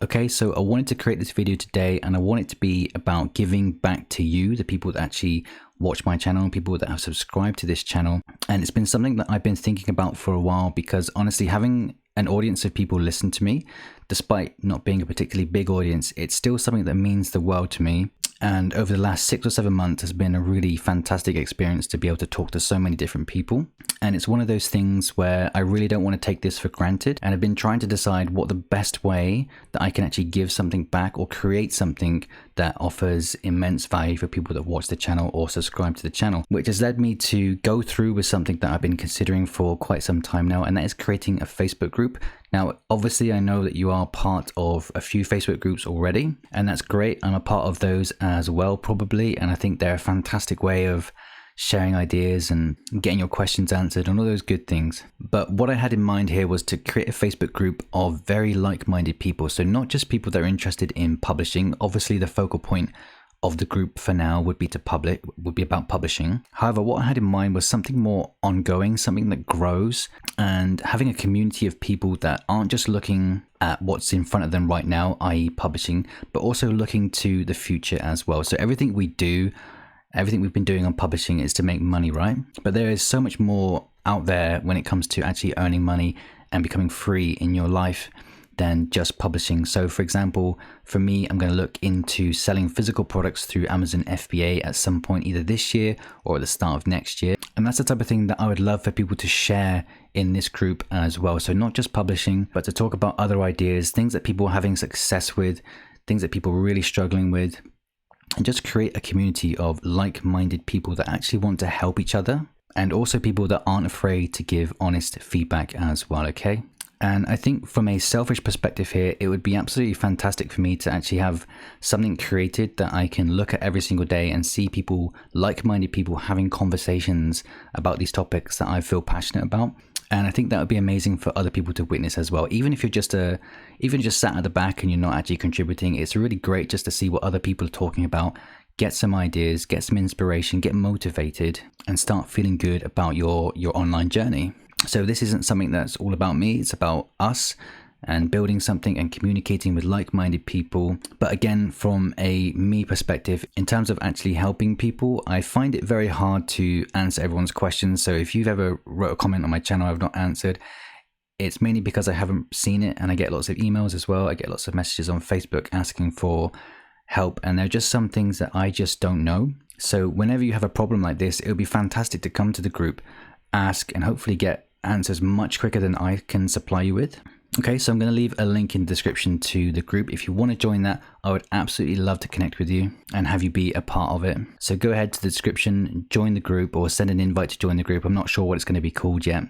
Okay, so I wanted to create this video today, and I want it to be about giving back to you, the people that actually watch my channel, people that have subscribed to this channel. And it's been something that I've been thinking about for a while, because honestly, having an audience of people listen to me, despite not being a particularly big audience, it's still something that means the world to me. And over the last 6 or 7 months has been a really fantastic experience to be able to talk to so many different people. And it's one of those things where I really don't want to take this for granted. And I've been trying to decide what the best way that I can actually give something back or create something that offers immense value for people that watch the channel or subscribe to the channel, which has led me to go through with something that I've been considering for quite some time now, and that is creating a Facebook group. Now, obviously, I know that you are part of a few Facebook groups already, and that's great. I'm a part of those as well, probably, and I think they're a fantastic way of sharing ideas and getting your questions answered and all those good things. But what I had in mind here was to create a Facebook group of very like-minded people. So not just people that are interested in publishing. Obviously, the focal point of the group for now would be about publishing. However, what I had in mind was something more ongoing, something that grows, and having a community of people that aren't just looking at what's in front of them right now, i.e. publishing, but also looking to the future as well. So everything we've been doing on publishing is to make money, right? But there is so much more out there when it comes to actually earning money and becoming free in your life than just publishing. So for example, for me, I'm going to look into selling physical products through Amazon FBA at some point, either this year or at the start of next year. And that's the type of thing that I would love for people to share in this group as well. So not just publishing, but to talk about other ideas, things that people are having success with, things that people are really struggling with, and just create a community of like-minded people that actually want to help each other, and also people that aren't afraid to give honest feedback as well, okay? And I think from a selfish perspective here, it would be absolutely fantastic for me to actually have something created that I can look at every single day and see people, like-minded people, having conversations about these topics that I feel passionate about. And I think that would be amazing for other people to witness as well. Even if you're just sat at the back and you're not actually contributing, it's really great just to see what other people are talking about, get some ideas, get some inspiration, get motivated, and start feeling good about your online journey. So this isn't something that's all about me, it's about us and building something and communicating with like-minded people. But again, from a me perspective, in terms of actually helping people, I find it very hard to answer everyone's questions. So if you've ever wrote a comment on my channel I've not answered, it's mainly because I haven't seen it, and I get lots of emails as well. I get lots of messages on Facebook asking for help, and there are just some things that I just don't know. So whenever you have a problem like this, it would be fantastic to come to the group, ask, and hopefully get answers much quicker than I can supply you with. Okay, so I'm going to leave a link in the description to the group. If you want to join that, I would absolutely love to connect with you and have you be a part of it. So go ahead to the description, join the group, or send an invite to join the group. I'm not sure what it's going to be called yet,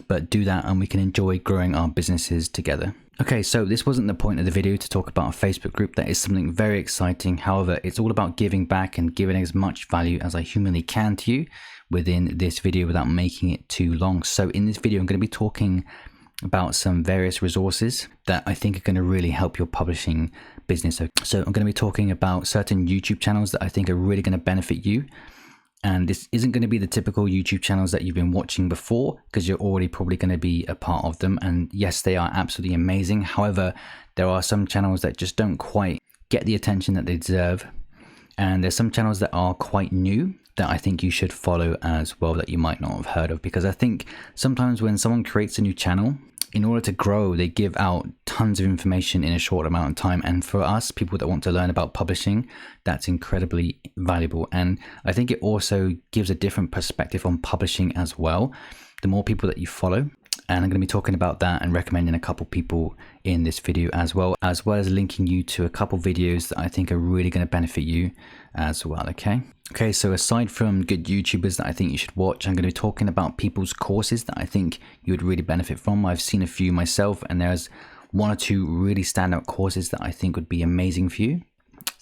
but do that and we can enjoy growing our businesses together. Okay, so this wasn't the point of the video to talk about a Facebook group. That is something very exciting. However, it's all about giving back and giving as much value as I humanly can to you within this video without making it too long. So in this video, I'm going to be talking about some various resources that I think are going to really help your publishing business. So I'm going to be talking about certain YouTube channels that I think are really going to benefit you. And this isn't going to be the typical YouTube channels that you've been watching before, because you're already probably going to be a part of them. And yes, they are absolutely amazing. However, there are some channels that just don't quite get the attention that they deserve. And there's some channels that are quite new that I think you should follow as well, that you might not have heard of. Because I think sometimes when someone creates a new channel, in order to grow, they give out tons of information in a short amount of time. And for us, people that want to learn about publishing, that's incredibly valuable. And I think it also gives a different perspective on publishing as well, the more people that you follow. And I'm going to be talking about that and recommending a couple people in this video as well as linking you to a couple videos that I think are really going to benefit you as well, okay? Okay, so aside from good YouTubers that I think you should watch, I'm going to be talking about people's courses that I think you would really benefit from. I've seen a few myself, and there's 1 or 2 really standout courses that I think would be amazing for you.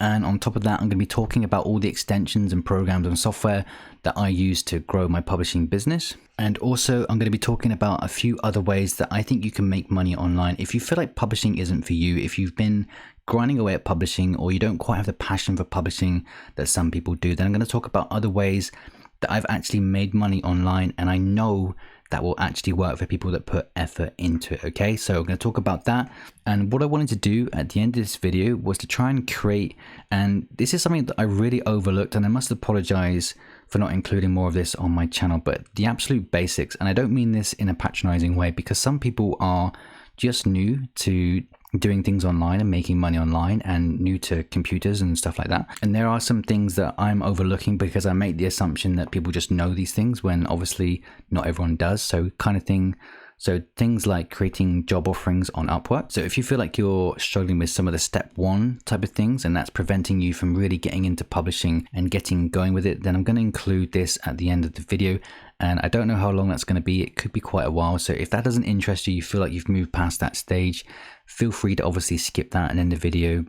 And on top of that, I'm going to be talking about all the extensions and programs and software that I use to grow my publishing business. And also, I'm going to be talking about a few other ways that I think you can make money online. If you feel like publishing isn't for you, if you've been grinding away at publishing, or you don't quite have the passion for publishing that some people do, then I'm going to talk about other ways that I've actually made money online. And I know that will actually work for people that put effort into it. Okay, so I'm going to talk about that. And what I wanted to do at the end of this video was to try and create, and this is something that I really overlooked, and I must apologize for not including more of this on my channel, but the absolute basics. And I don't mean this in a patronizing way, because some people are just new to doing things online and making money online and new to computers and stuff like that. And there are some things that I'm overlooking because I make the assumption that people just know these things when obviously not everyone does. So things like creating job offerings on Upwork. So if you feel like you're struggling with some of the step one type of things and that's preventing you from really getting into publishing and getting going with it, then I'm going to include this at the end of the video. And I don't know how long that's going to be. It could be quite a while. So if that doesn't interest you, you feel like you've moved past that stage, feel free to obviously skip that and end the video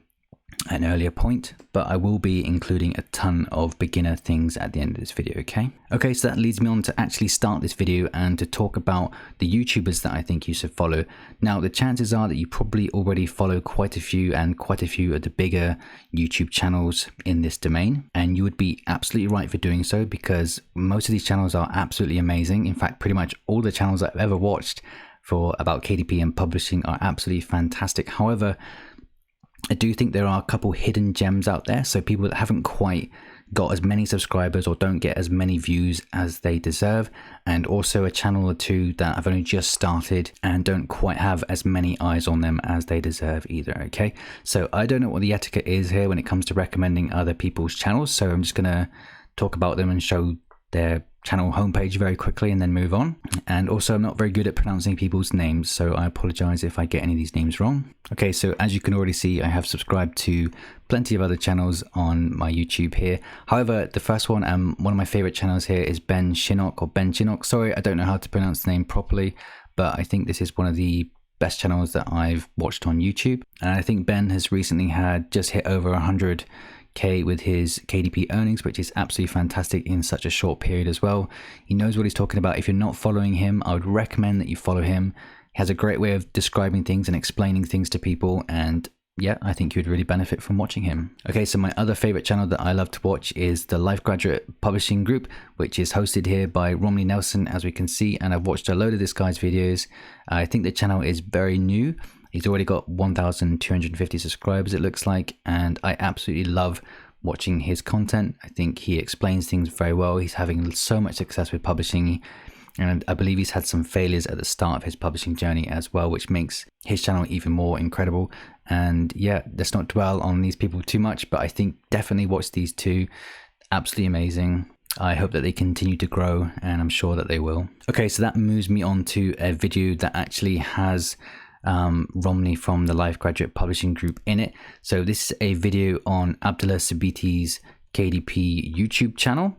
at an earlier point, but I will be including a ton of beginner things at the end of this video. Okay, so that leads me on to actually start this video and to talk about the YouTubers that I think you should follow. Now, the chances are that you probably already follow quite a few of the bigger YouTube channels in this domain, and you would be absolutely right for doing so because most of these channels are absolutely amazing. In fact, pretty much all the channels I've ever watched for about KDP and publishing are absolutely fantastic. However, I do think there are a couple hidden gems out there. So people that haven't quite got as many subscribers or don't get as many views as they deserve. And also a channel or two that have only just started and don't quite have as many eyes on them as they deserve either. Okay, so I don't know what the etiquette is here when it comes to recommending other people's channels. So I'm just going to talk about them and show their channel homepage very quickly and then move on. And also I'm not very good at pronouncing people's names, so I apologize if I get any of these names wrong. Okay, so as you can already see, I have subscribed to plenty of other channels on my YouTube here. However, the first one and one of my favorite channels here is Ben Shinnock. Sorry, I don't know how to pronounce the name properly, but I think this is one of the best channels that I've watched on YouTube. And I think Ben has recently had just hit over 100K with his KDP earnings, which is absolutely fantastic in such a short period as well. He knows what he's talking about. If you're not following him, I would recommend that you follow him. He has a great way of describing things and explaining things to people, and yeah, I think you'd really benefit from watching him. Okay, so my other favorite channel that I love to watch is the Life Graduate Publishing Group, which is hosted here by Romney Nelson, as we can see, and I've watched a load of this guy's videos. I think the channel is very new. He's already got 1,250 subscribers, it looks like, and I absolutely love watching his content. I think he explains things very well. He's having so much success with publishing, and I believe he's had some failures at the start of his publishing journey as well, which makes his channel even more incredible. And yeah, let's not dwell on these people too much, but I think definitely watch these two. Absolutely amazing. I hope that they continue to grow, and I'm sure that they will. Okay, so that moves me on to a video that actually has Romney from the Life Graduate Publishing Group in it. So this is a video on Abdollah Sabiti's KDP YouTube channel,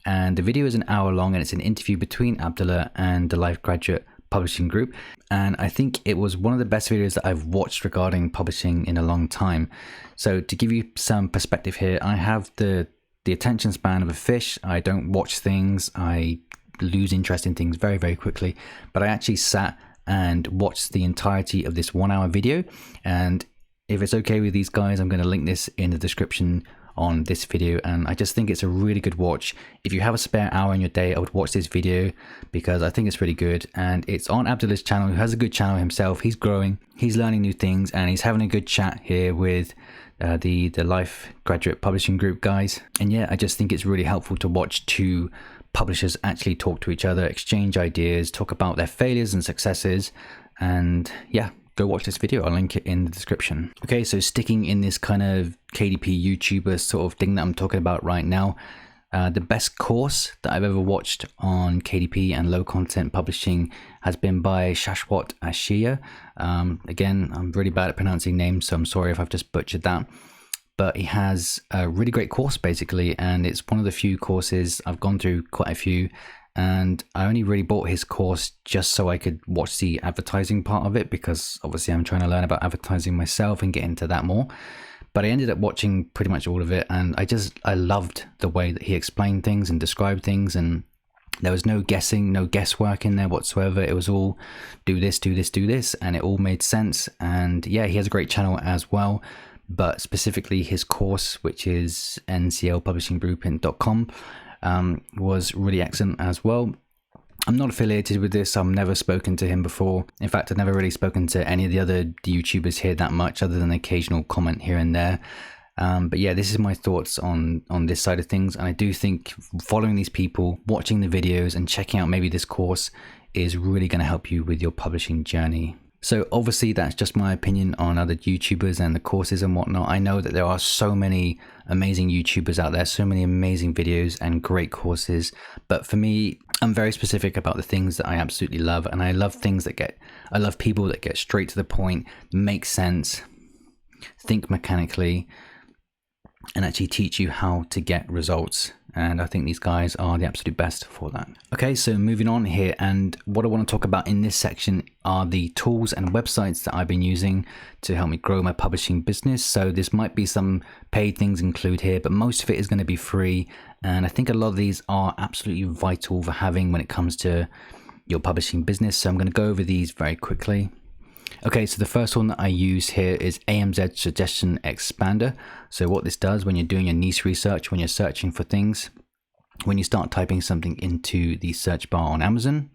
and the video is an hour long, and it's an interview between Abdollah and the Life Graduate Publishing Group. And I think it was one of the best videos that I've watched regarding publishing in a long time. So to give you some perspective here, I have the attention span of a fish. I don't watch things. I lose interest in things very, very quickly. But I actually sat and watched the entirety of this 1 hour video. And if it's okay with these guys, I'm going to link this in the description on this video. And I just think it's a really good watch. If you have a spare hour in your day, I would watch this video because I think it's really good. And it's on Abdullah's channel, who has a good channel himself. He's growing, he's learning new things, and he's having a good chat here with the Life Graduate Publishing Group guys. And yeah, I just think it's really helpful to watch two publishers actually talk to each other, exchange ideas, talk about their failures and successes. And yeah, go watch this video. I'll link it in the description. Okay, so sticking in this kind of KDP YouTuber sort of thing that I'm talking about right now, the best course that I've ever watched on KDP and low content publishing has been by Shashwat Ashiya. Again, I'm really bad at pronouncing names, so I'm sorry if I've just butchered that. But he has a really great course basically, and it's one of the few courses, I've gone through quite a few, and I only really bought his course just so I could watch the advertising part of it, because obviously I'm trying to learn about advertising myself and get into that more. But I ended up watching pretty much all of it, and I loved the way that he explained things and described things, and there was no guessing, no guesswork in there whatsoever. It was all do this, do this, do this, and it all made sense. And yeah, he has a great channel as well. But specifically his course, which is nclpublishinggroup.com, was really excellent as well. I'm not affiliated with this. I've never spoken to him before. In fact, I've never really spoken to any of the other YouTubers here that much, other than an occasional comment here and there. But yeah, this is my thoughts on this side of things. And I do think following these people, watching the videos and checking out maybe this course is really going to help you with your publishing journey. So obviously that's just my opinion on other YouTubers and the courses and whatnot. I know that there are so many amazing YouTubers out there, so many amazing videos and great courses. But for me, I'm very specific about the things that I absolutely love. And I love I love people that get straight to the point, make sense, think mechanically, and actually teach you how to get results. And I think these guys are the absolute best for that. Okay, so moving on here, and what I want to talk about in this section are the tools and websites that I've been using to help me grow my publishing business. So this might be some paid things include here, but most of it is going to be free. And I think a lot of these are absolutely vital for having when it comes to your publishing business. So I'm going to go over these very quickly. Okay, so the first one that I use here is Amz Suggestion Expander. So what this does when you're doing your niche research, when you're searching for things, when you start typing something into the search bar on Amazon,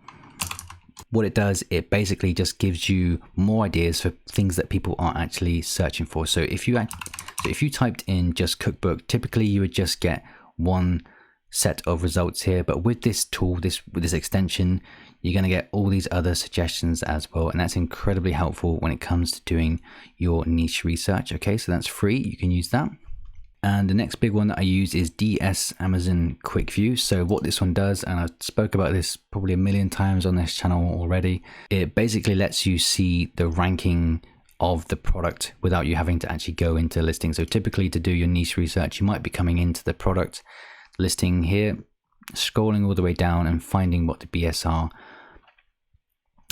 what it does, it basically just gives you more ideas for things that people are actually searching for. So if you typed in just cookbook, typically you would just get one set of results here, but with this tool, with this extension, you're going to get all these other suggestions as well, and that's incredibly helpful when it comes to doing your niche research. Okay, so that's free, you can use that. And the next big one that I use is DS Amazon Quick View. So what this one does, and I spoke about this probably a million times on this channel already, it basically lets you see the ranking of the product without you having to actually go into listing. So typically to do your niche research, you might be coming into the product listing here, scrolling all the way down and finding what the BSR,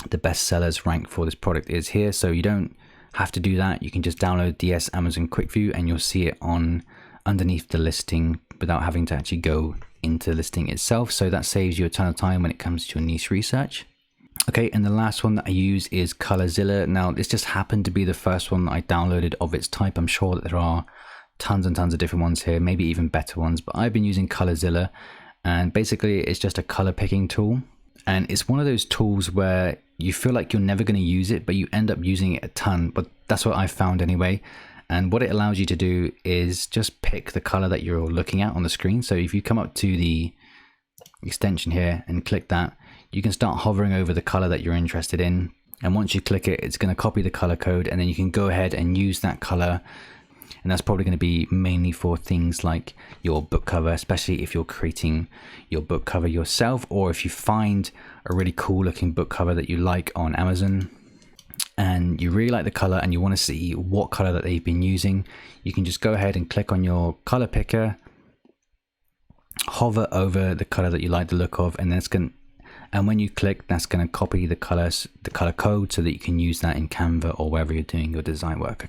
the best sellers rank for this product is here. So you don't have to do that. You can just download DS Amazon Quick View and you'll see it on underneath the listing without having to actually go into the listing itself. So that saves you a ton of time when it comes to your niche research. Okay, and the last one that I use is Colorzilla. Now this just happened to be the first one that I downloaded of its type. I'm sure that there are tons and tons of different ones here, maybe even better ones, but I've been using Colorzilla, and basically it's just a color picking tool. And it's one of those tools where you feel like you're never going to use it, but you end up using it a ton. But that's what I found anyway. And what it allows you to do is just pick the color that you're looking at on the screen. So if you come up to the extension here and click that, you can start hovering over the color that you're interested in. And once you click it, it's going to copy the color code, and then you can go ahead and use that color. And that's probably going to be mainly for things like your book cover, especially if you're creating your book cover yourself, or if you find a really cool looking book cover that you like on Amazon and you really like the color and you want to see what color that they've been using, you can just go ahead and click on your color picker, hover over the color that you like the look of, and then and when you click, that's going to copy the color code so that you can use that in Canva or wherever you're doing your design work.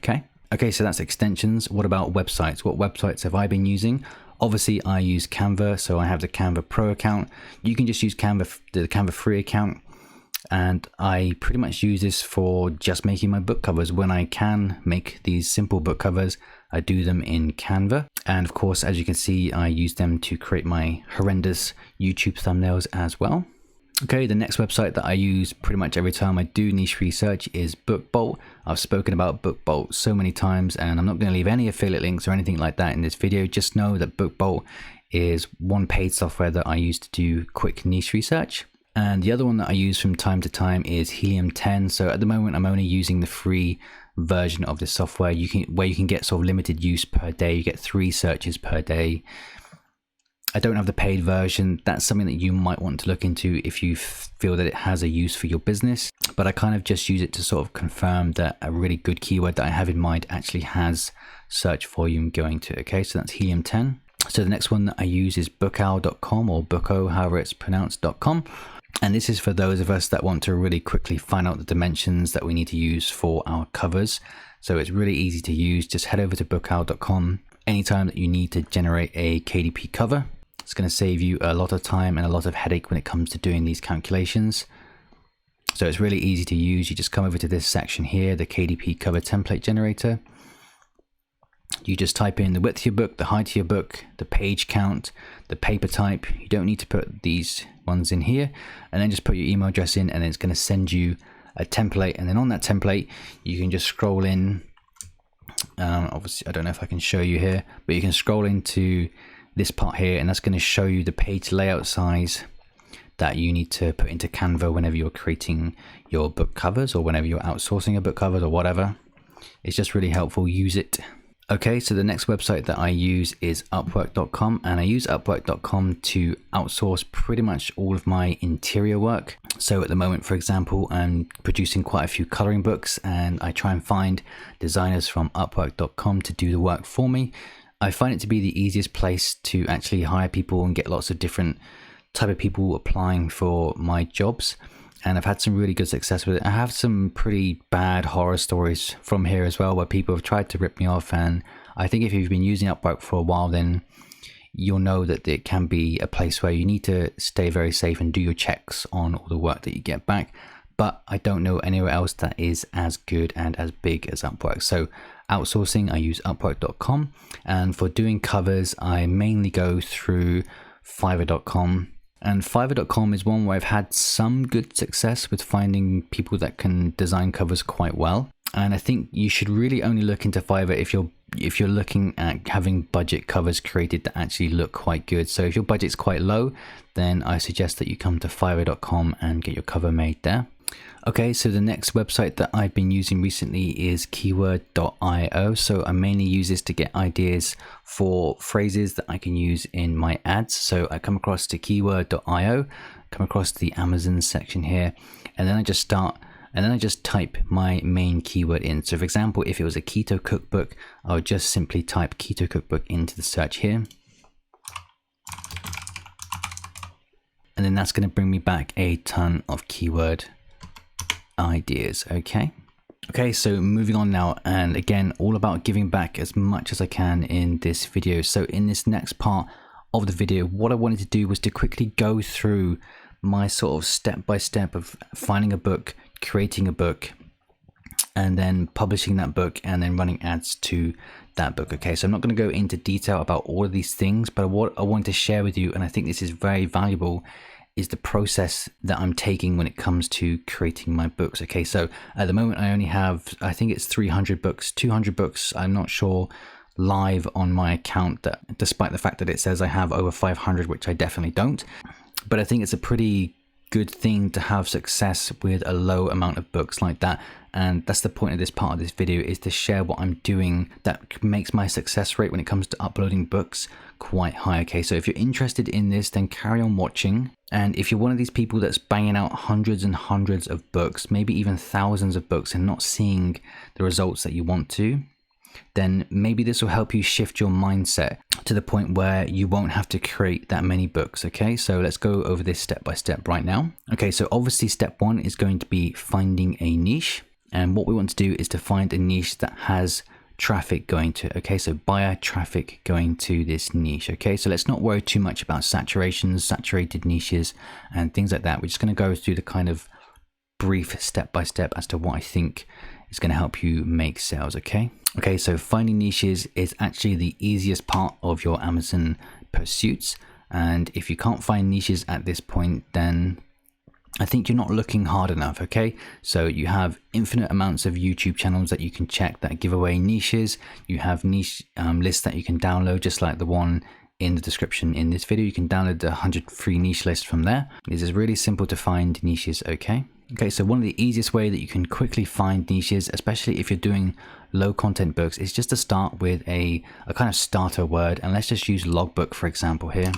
Okay, so that's extensions. What about websites? What websites have I been using? Obviously, I use Canva, so I have the Canva Pro account. You can just use the Canva free account, and I pretty much use this for just making my book covers. When I can make these simple book covers, I do them in Canva. And of course, as you can see, I use them to create my horrendous YouTube thumbnails as well. Okay, the next website that I use pretty much every time I do niche research is BookBolt. I've spoken about BookBolt so many times, and I'm not going to leave any affiliate links or anything like that in this video. Just know that BookBolt is one paid software that I use to do quick niche research. And the other one that I use from time to time is Helium 10. So at the moment, I'm only using the free version of this software. Where you can get sort of limited use per day. You get 3 searches per day. I don't have the paid version. That's something that you might want to look into if you feel that it has a use for your business. But I kind of just use it to sort of confirm that a really good keyword that I have in mind actually has search volume going to. Okay, so that's Helium 10. So the next one that I use is bookowl.com, or bookowl, however it's pronounced.com. And this is for those of us that want to really quickly find out the dimensions that we need to use for our covers. So it's really easy to use. Just head over to bookowl.com anytime that you need to generate a KDP cover. It's going to save you a lot of time and a lot of headache when it comes to doing these calculations. So it's really easy to use. You just come over to this section here, the KDP cover template generator. You just type in the width of your book, the height of your book, the page count, the paper type. You don't need to put these ones in here, and then just put your email address in, and then it's going to send you a template. And then on that template, you can just scroll in. Obviously, I don't know if I can show you here, but you can scroll into this part here, and that's going to show you the page layout size that you need to put into Canva whenever you're creating your book covers, or whenever you're outsourcing your book covers or whatever. It's just really helpful. Use it. Okay, so the next website that I use is Upwork.com, and I use Upwork.com to outsource pretty much all of my interior work. So at the moment, for example, I'm producing quite a few coloring books, and I try and find designers from Upwork.com to do the work for me. I find it to be the easiest place to actually hire people and get lots of different type of people applying for my jobs, and I've had some really good success with it. I have some pretty bad horror stories from here as well, where people have tried to rip me off, and I think if you've been using Upwork for a while, then you'll know that it can be a place where you need to stay very safe and do your checks on all the work that you get back. But I don't know anywhere else that is as good and as big as Upwork. So outsourcing, I use Upwork.com, and for doing covers, I mainly go through Fiverr.com. And Fiverr.com is one where I've had some good success with finding people that can design covers quite well. And I think you should really only look into Fiverr if you're looking at having budget covers created that actually look quite good. So if your budget's quite low, then I suggest that you come to Fiverr.com and get your cover made there. Okay, so the next website that I've been using recently is keyword.io. So I mainly use this to get ideas for phrases that I can use in my ads. So I come across to keyword.io, come across the Amazon section here, and then I just type my main keyword in. So for example, if it was a keto cookbook, I would just simply type keto cookbook into the search here. And then that's going to bring me back a ton of keyword ideas. Okay, so moving on now, and again, all about giving back as much as I can in this video. So in this next part of the video, what I wanted to do was to quickly go through my sort of step-by-step of finding a book, creating a book, and then publishing that book, and then running ads to that book. Okay, so I'm not going to go into detail about all of these things, but what I want to share with you, and I think this is very valuable, is the process that I'm taking when it comes to creating my books. Okay, so at the moment I only have, I think it's 300 books, 200 books, I'm not sure, live on my account, that despite the fact that it says I have over 500, which I definitely don't. But I think it's a pretty good thing to have success with a low amount of books like that. And that's the point of this part of this video, is to share what I'm doing that makes my success rate when it comes to uploading books quite high. Okay, so if you're interested in this, then carry on watching. And if you're one of these people that's banging out hundreds and hundreds of books, maybe even thousands of books, and not seeing the results that you want to, then maybe this will help you shift your mindset to the point where you won't have to create that many books. Okay, so let's go over this step by step right now. Okay, so obviously step one is going to be finding a niche. And what we want to do is to find a niche that has traffic going to it. Okay, so buyer traffic going to this niche. Okay, so let's not worry too much about saturations, saturated niches and things like that. We're just going to go through the kind of brief step by step as to what I think is going to help you make sales. Okay, so finding niches is actually the easiest part of your Amazon pursuits. And if you can't find niches at this point, then I think you're not looking hard enough. Okay, so you have infinite amounts of YouTube channels that you can check that give away niches. You have niche lists that you can download, just like the one in the description in this video. You can download the 100 free niche list from there. It is really simple to find niches. Okay, so one of the easiest way that you can quickly find niches, especially if you're doing low content books, is just to start with a kind of starter word. And let's just use logbook for example here.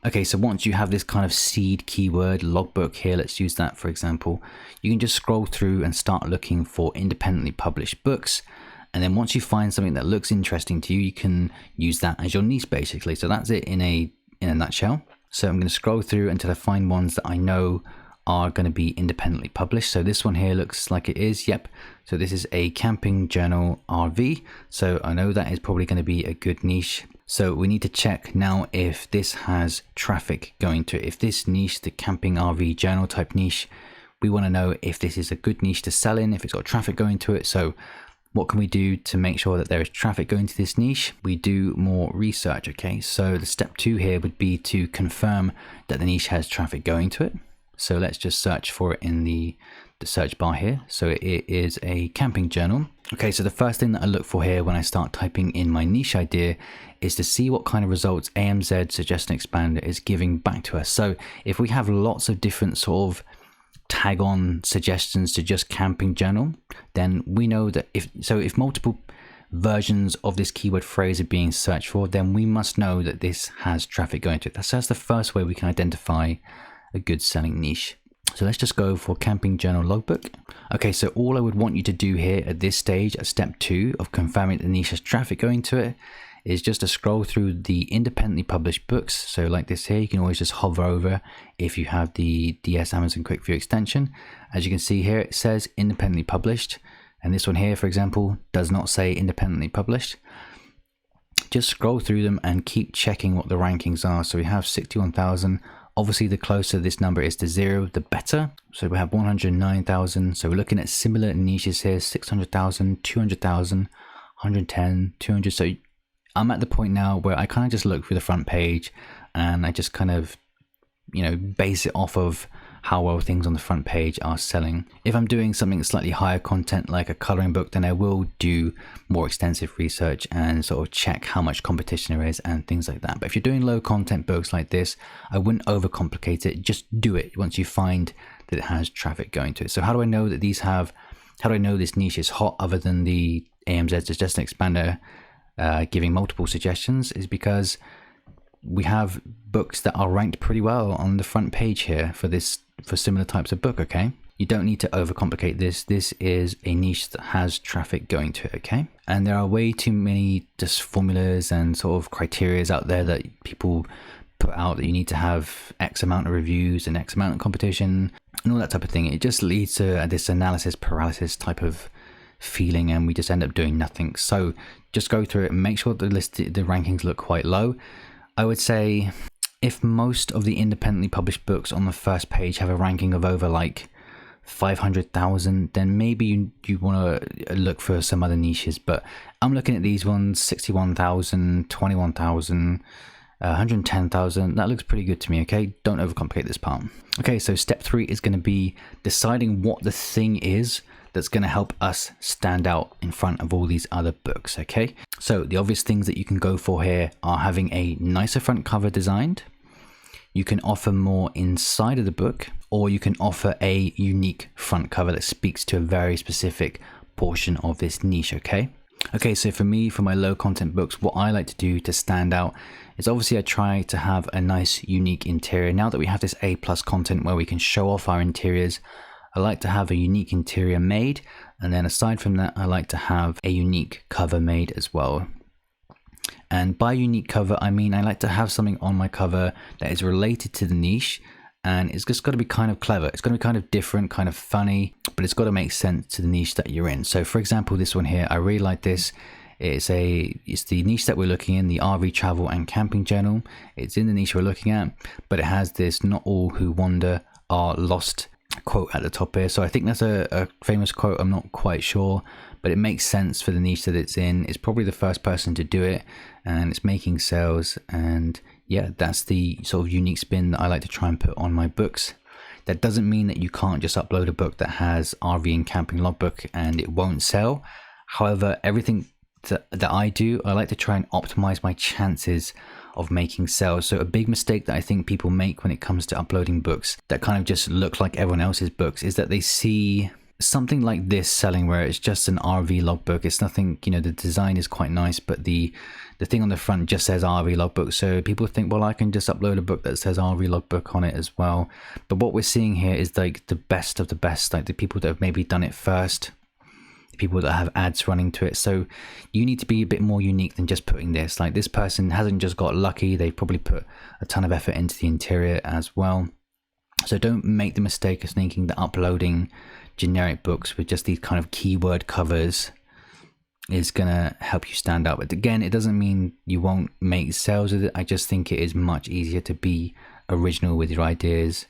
Okay, so once you have this kind of seed keyword, logbook here, let's use that for example, you can just scroll through and start looking for independently published books. And then once you find something that looks interesting to you, you can use that as your niche basically. So that's it in a nutshell. So I'm going to scroll through until I find ones that I know are going to be independently published. So this one here looks like it is. Yep. So this is a camping journal RV. So I know that is probably going to be a good niche. So we need to check now if this has traffic going to it. If this niche, the camping RV journal type niche, we want to know if this is a good niche to sell in, if it's got traffic going to it. So what can we do to make sure that there is traffic going to this niche? We do more research, okay? So the step 2 here would be to confirm that the niche has traffic going to it. So let's just search for it in the search bar here. So it is a camping journal. Okay, so the first thing that I look for here when I start typing in my niche idea is to see what kind of results Amz Suggestion Expander is giving back to us. So if we have lots of different sort of tag on suggestions to just camping journal, then we know that if multiple versions of this keyword phrase are being searched for, then we must know that this has traffic going to it. That's the first way we can identify a good selling niche. So let's just go for camping journal logbook. Okay, so all I would want you to do here at this stage, at step 2 of confirming the niche has traffic going to it, is just to scroll through the independently published books. So like this here, you can always just hover over if you have the DS Amazon Quick View extension. As you can see here, it says independently published. And this one here, for example, does not say independently published. Just scroll through them and keep checking what the rankings are. So we have 61,000. Obviously, the closer this number is to 0, the better. So we have 109,000. So we're looking at similar niches here, 600,000, 200,000, 110, 200. So I'm at the point now where I kind of just look through the front page and I just kind of, base it off of how well things on the front page are selling. If I'm doing something slightly higher content like a coloring book, then I will do more extensive research and sort of check how much competition there is and things like that. But if you're doing low content books like this, I wouldn't overcomplicate it. Just do it once you find that it has traffic going to it. So how do I know that how do I know this niche is hot other than the Amz Suggestion Expander giving multiple suggestions? Is because we have books that are ranked pretty well on the front page here for similar types of book, okay? You don't need to overcomplicate this. This is a niche that has traffic going to it, okay? And there are way too many just formulas and sort of criterias out there that people put out that you need to have X amount of reviews and X amount of competition and all that type of thing. It just leads to this analysis paralysis type of feeling, and we just end up doing nothing. So just go through it and make sure the rankings look quite low. I would say if most of the independently published books on the first page have a ranking of over like 500,000, then maybe you want to look for some other niches. But I'm looking at these ones, 61,000, 21,000, 110,000. That looks pretty good to me, okay? Don't overcomplicate this part. Okay, so step 3 is going to be deciding what the thing is that's going to help us stand out in front of all these other books, okay? So the obvious things that you can go for here are having a nicer front cover designed. You can offer more inside of the book, or you can offer a unique front cover that speaks to a very specific portion of this niche, okay? Okay, so for me, for my low content books, what I like to do to stand out is obviously I try to have a nice unique interior. Now that we have this A+ content where we can show off our interiors, I like to have a unique interior made, and then aside from that, I like to have a unique cover made as well. And by unique cover, I mean I like to have something on my cover that is related to the niche, and it's just got to be kind of clever. It's going to be kind of different, kind of funny, but it's got to make sense to the niche that you're in. So for example, this one here, I really like this. It's the niche that we're looking in, the RV travel and camping journal. It's in the niche we're looking at, but it has this "not all who wander are lost" quote at the top here. So I think that's a famous quote. I'm not quite sure, but it makes sense for the niche that it's in. It's probably the first person to do it, and it's making sales. And yeah, that's the sort of unique spin that I like to try and put on my books. That doesn't mean that you can't just upload a book that has RV and camping logbook and it won't sell. However, everything that I do, I like to try and optimize my chances of making sales. So a big mistake that I think people make when it comes to uploading books that kind of just look like everyone else's books is that they see something like this selling where it's just an RV logbook. It's nothing, the design is quite nice, but the thing on the front just says RV logbook. So people think, well, I can just upload a book that says RV logbook on it as well. But what we're seeing here is like the best of the best, like the people that have maybe done it first, people that have ads running to it. So you need to be a bit more unique than just putting this. Like this person hasn't just got lucky, they probably put a ton of effort into the interior as well. So don't make the mistake of thinking that uploading generic books with just these kind of keyword covers is gonna help you stand out. But again, it doesn't mean you won't make sales with it. I just think it is much easier to be original with your ideas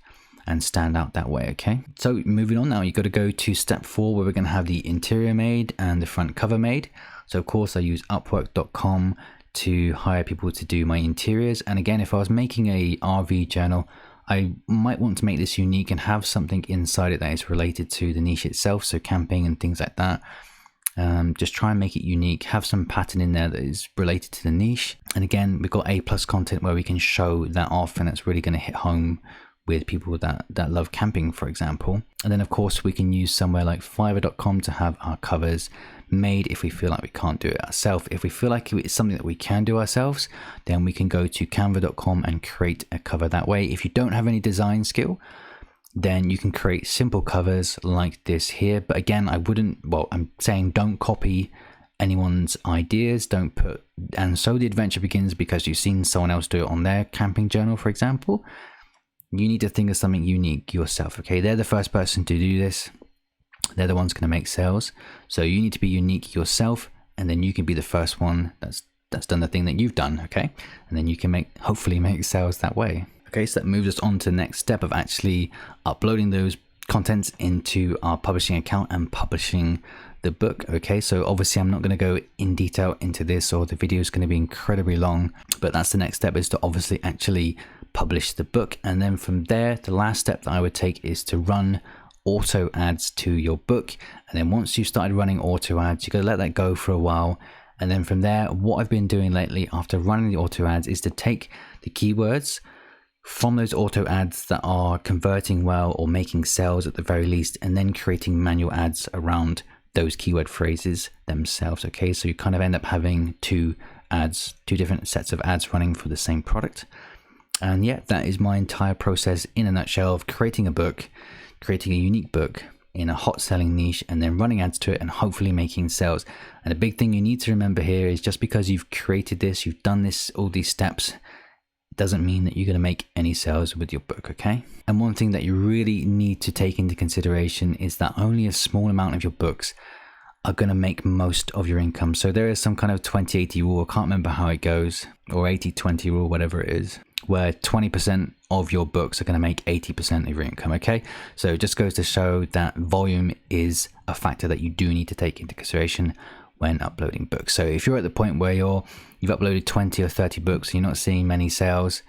and stand out that way. Okay, so moving on now, you got to go to step 4, where we're going to have the interior made and the front cover made. So of course I use Upwork.com to hire people to do my interiors. And again, if I was making a RV journal, I might want to make this unique and have something inside it that is related to the niche itself, so camping and things like that. Just try and make it unique, have some pattern in there that is related to the niche. And again, we've got A+ content where we can show that off, and it's really going to hit home with people that love camping, for example. And then of course we can use somewhere like Fiverr.com to have our covers made if we feel like we can't do it ourselves. If we feel like it's something that we can do ourselves, then we can go to Canva.com and create a cover that way. If you don't have any design skill, then you can create simple covers like this here. But again, I'm saying don't copy anyone's ideas. Don't put, and so the adventure begins because you've seen someone else do it on their camping journal, for example. You need to think of something unique yourself. Okay, they're the first person to do this. They're the ones going to make sales. So you need to be unique yourself, and then you can be the first one that's done the thing that you've done. Okay, and then you can hopefully make sales that way. Okay, so that moves us on to the next step of actually uploading those contents into our publishing account and publishing the book. Okay, so obviously I'm not going to go in detail into this, or the video is going to be incredibly long, but that's the next step, is to obviously actually publish the book. And then from there, the last step that I would take is to run auto ads to your book. And then once you've started running auto ads, you got to let that go for a while. And then from there, what I've been doing lately after running the auto ads is to take the keywords from those auto ads that are converting well or making sales at the very least, and then creating manual ads around those keyword phrases themselves. Okay, so you kind of end up having two different sets of ads running for the same product. And yeah, that is my entire process in a nutshell of creating a book, creating a unique book in a hot selling niche, and then running ads to it and hopefully making sales. And a big thing you need to remember here is, just because you've created this, you've done this, all these steps, doesn't mean that you're going to make any sales with your book. Okay, and one thing that you really need to take into consideration is that only a small amount of your books are going to make most of your income. So there is some kind of 20-80 rule, I can't remember how it goes, or 80-20 rule, whatever it is, where 20% of your books are going to make 80% of your income. Okay, so it just goes to show that volume is a factor that you do need to take into consideration when uploading books. So if you're at the point where you've uploaded 20 or 30 books and you're not seeing many sales,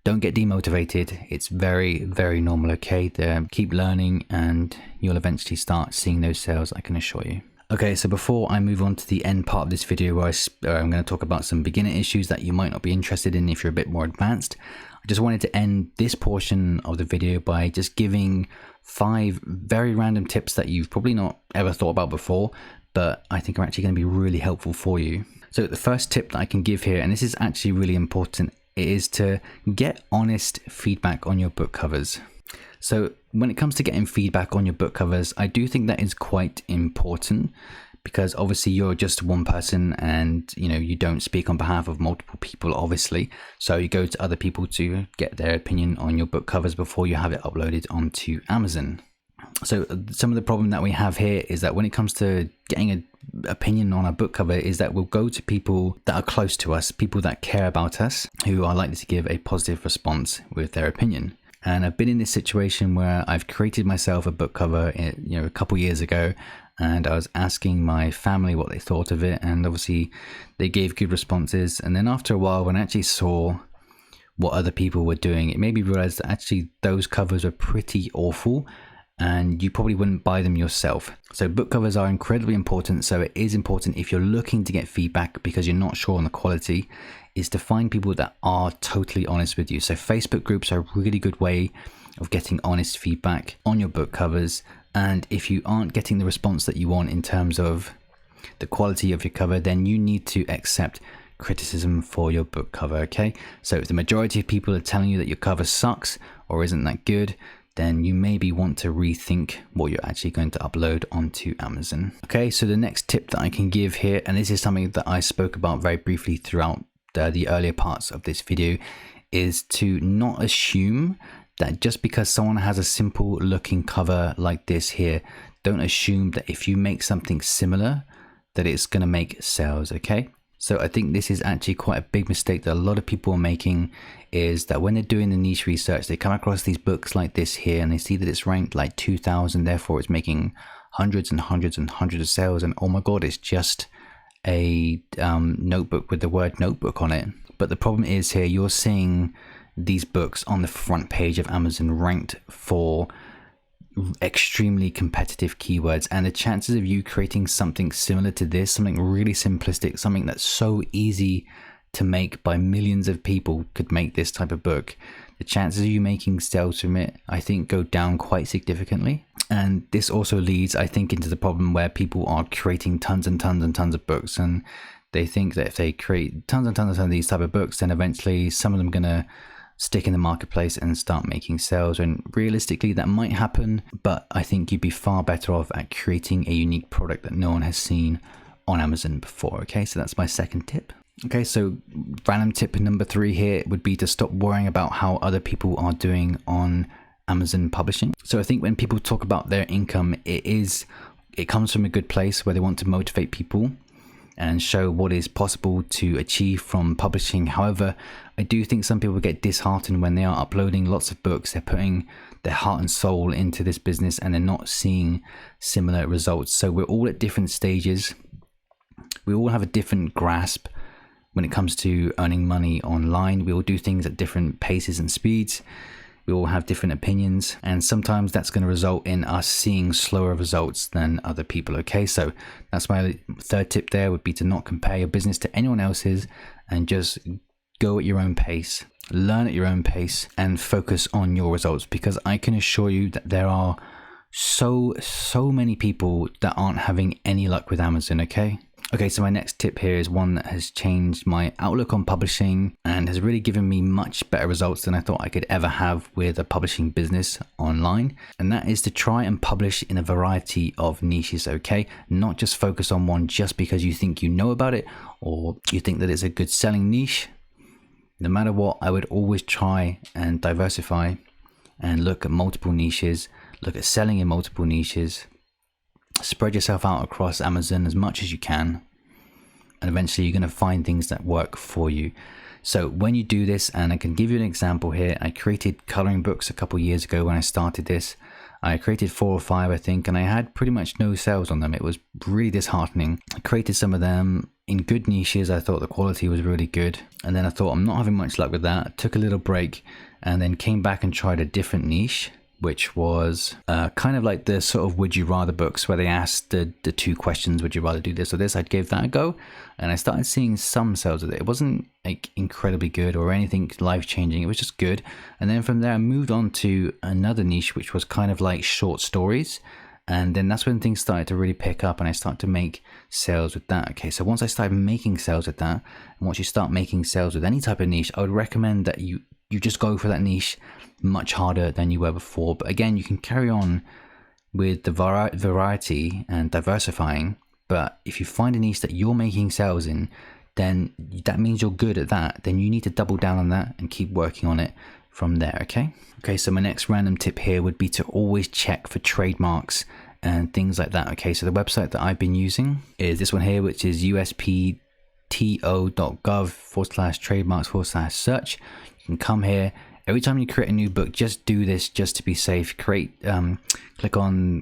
don't get demotivated. It's very, very normal. Okay, keep learning and you'll eventually start seeing those sales, I can assure you. Okay, so before I move on to the end part of this video, where I'm going to talk about some beginner issues that you might not be interested in if you're a bit more advanced, I just wanted to end this portion of the video by just giving 5 very random tips that you've probably not ever thought about before, but I think are actually going to be really helpful for you. So the first tip that I can give here, and this is actually really important, is to get honest feedback on your book covers. So when it comes to getting feedback on your book covers, I do think that is quite important, because obviously you're just one person and you don't speak on behalf of multiple people, obviously. So you go to other people to get their opinion on your book covers before you have it uploaded onto Amazon. So some of the problem that we have here is that when it comes to getting an opinion on a book cover, is that we'll go to people that are close to us, people that care about us, who are likely to give a positive response with their opinion. And I've been in this situation where I've created myself a book cover, a couple years ago, and I was asking my family what they thought of it, and obviously they gave good responses. And then after a while, when I actually saw what other people were doing, it made me realize that actually those covers are pretty awful, and you probably wouldn't buy them yourself. So book covers are incredibly important. So it is important, if you're looking to get feedback because you're not sure on the quality, is to find people that are totally honest with you. So Facebook groups are a really good way of getting honest feedback on your book covers. And if you aren't getting the response that you want in terms of the quality of your cover, then you need to accept criticism for your book cover. Okay, so if the majority of people are telling you that your cover sucks or isn't that good, then you maybe want to rethink what you're actually going to upload onto Amazon. Okay, so the next tip that I can give here, and this is something that I spoke about very briefly throughout the earlier parts of this video, is to not assume that just because someone has a simple looking cover like this here, don't assume that if you make something similar that it's going to make sales. Okay, So I think this is actually quite a big mistake that a lot of people are making, is that when they're doing the niche research, they come across these books like this here and they see that it's ranked like 2000, therefore it's making hundreds and hundreds and hundreds of sales, and oh my god, it's just a notebook with the word notebook on it. But the problem is here, you're seeing these books on the front page of Amazon ranked for extremely competitive keywords, and the chances of you creating something similar to this, something really simplistic, something that's so easy to make by millions of people could make this type of book, the chances of you making sales from it, I think, go down quite significantly. And this also leads, I think, into the problem where people are creating tons and tons and tons of books, and they think that if they create tons and tons and tons of these type of books, then eventually some of them are gonna stick in the marketplace and start making sales. And realistically that might happen, but I think you'd be far better off at creating a unique product that no one has seen on Amazon before. Okay, so that's my second tip. Okay, so random tip number 3 here would be to stop worrying about how other people are doing on Amazon publishing. So I think when people talk about their income, it comes from a good place where they want to motivate people and show what is possible to achieve from publishing. However, I do think some people get disheartened when they are uploading lots of books. They're putting their heart and soul into this business and they're not seeing similar results. So we're all at different stages. We all have a different grasp when it comes to earning money online. We all do things at different paces and speeds. We all have different opinions, and sometimes that's going to result in us seeing slower results than other people. Okay, so that's my third tip there, would be to not compare your business to anyone else's and just go at your own pace, learn at your own pace, and focus on your results, because I can assure you that there are so many people that aren't having any luck with Amazon. Okay, so my next tip here is one that has changed my outlook on publishing and has really given me much better results than I thought I could ever have with a publishing business online. And that is to try and publish in a variety of niches, okay? Not just focus on one just because you think you know about it or you think that it's a good selling niche. No matter what, I would always try and diversify and look at multiple niches, look at selling in multiple niches. Spread yourself out across Amazon as much as you can, and eventually you're going to find things that work for you. So when you do this, and I can give you an example here, I created coloring books a couple years ago when I started this. I created 4 or 5, I think, and I had pretty much no sales on them. It was really disheartening. I created some of them in good niches. I thought the quality was really good, and then I thought I'm not having much luck with that. Took a little break and then came back and tried a different niche, which was kind of like the sort of would you rather books where they asked the 2 questions, would you rather do this or this? I'd give that a go, and I started seeing some sales of it. It wasn't like incredibly good or anything life-changing, it was just good. And then from there I moved on to another niche, which was kind of like short stories, and then that's when things started to really pick up and I started to make sales with that. Okay, so once I started making sales with that, and once you start making sales with any type of niche, I would recommend that you just go for that niche much harder than you were before. But again, you can carry on with the variety and diversifying, but if you find a niche that you're making sales in, then that means you're good at that. Then you need to double down on that and keep working on it from there. Okay, so my next random tip here would be to always check for trademarks and things like that. Okay, so the website that I've been using is this one here, which is uspto.gov/trademarks/search. You can come here. Every time you create a new book, just do this just to be safe. Click on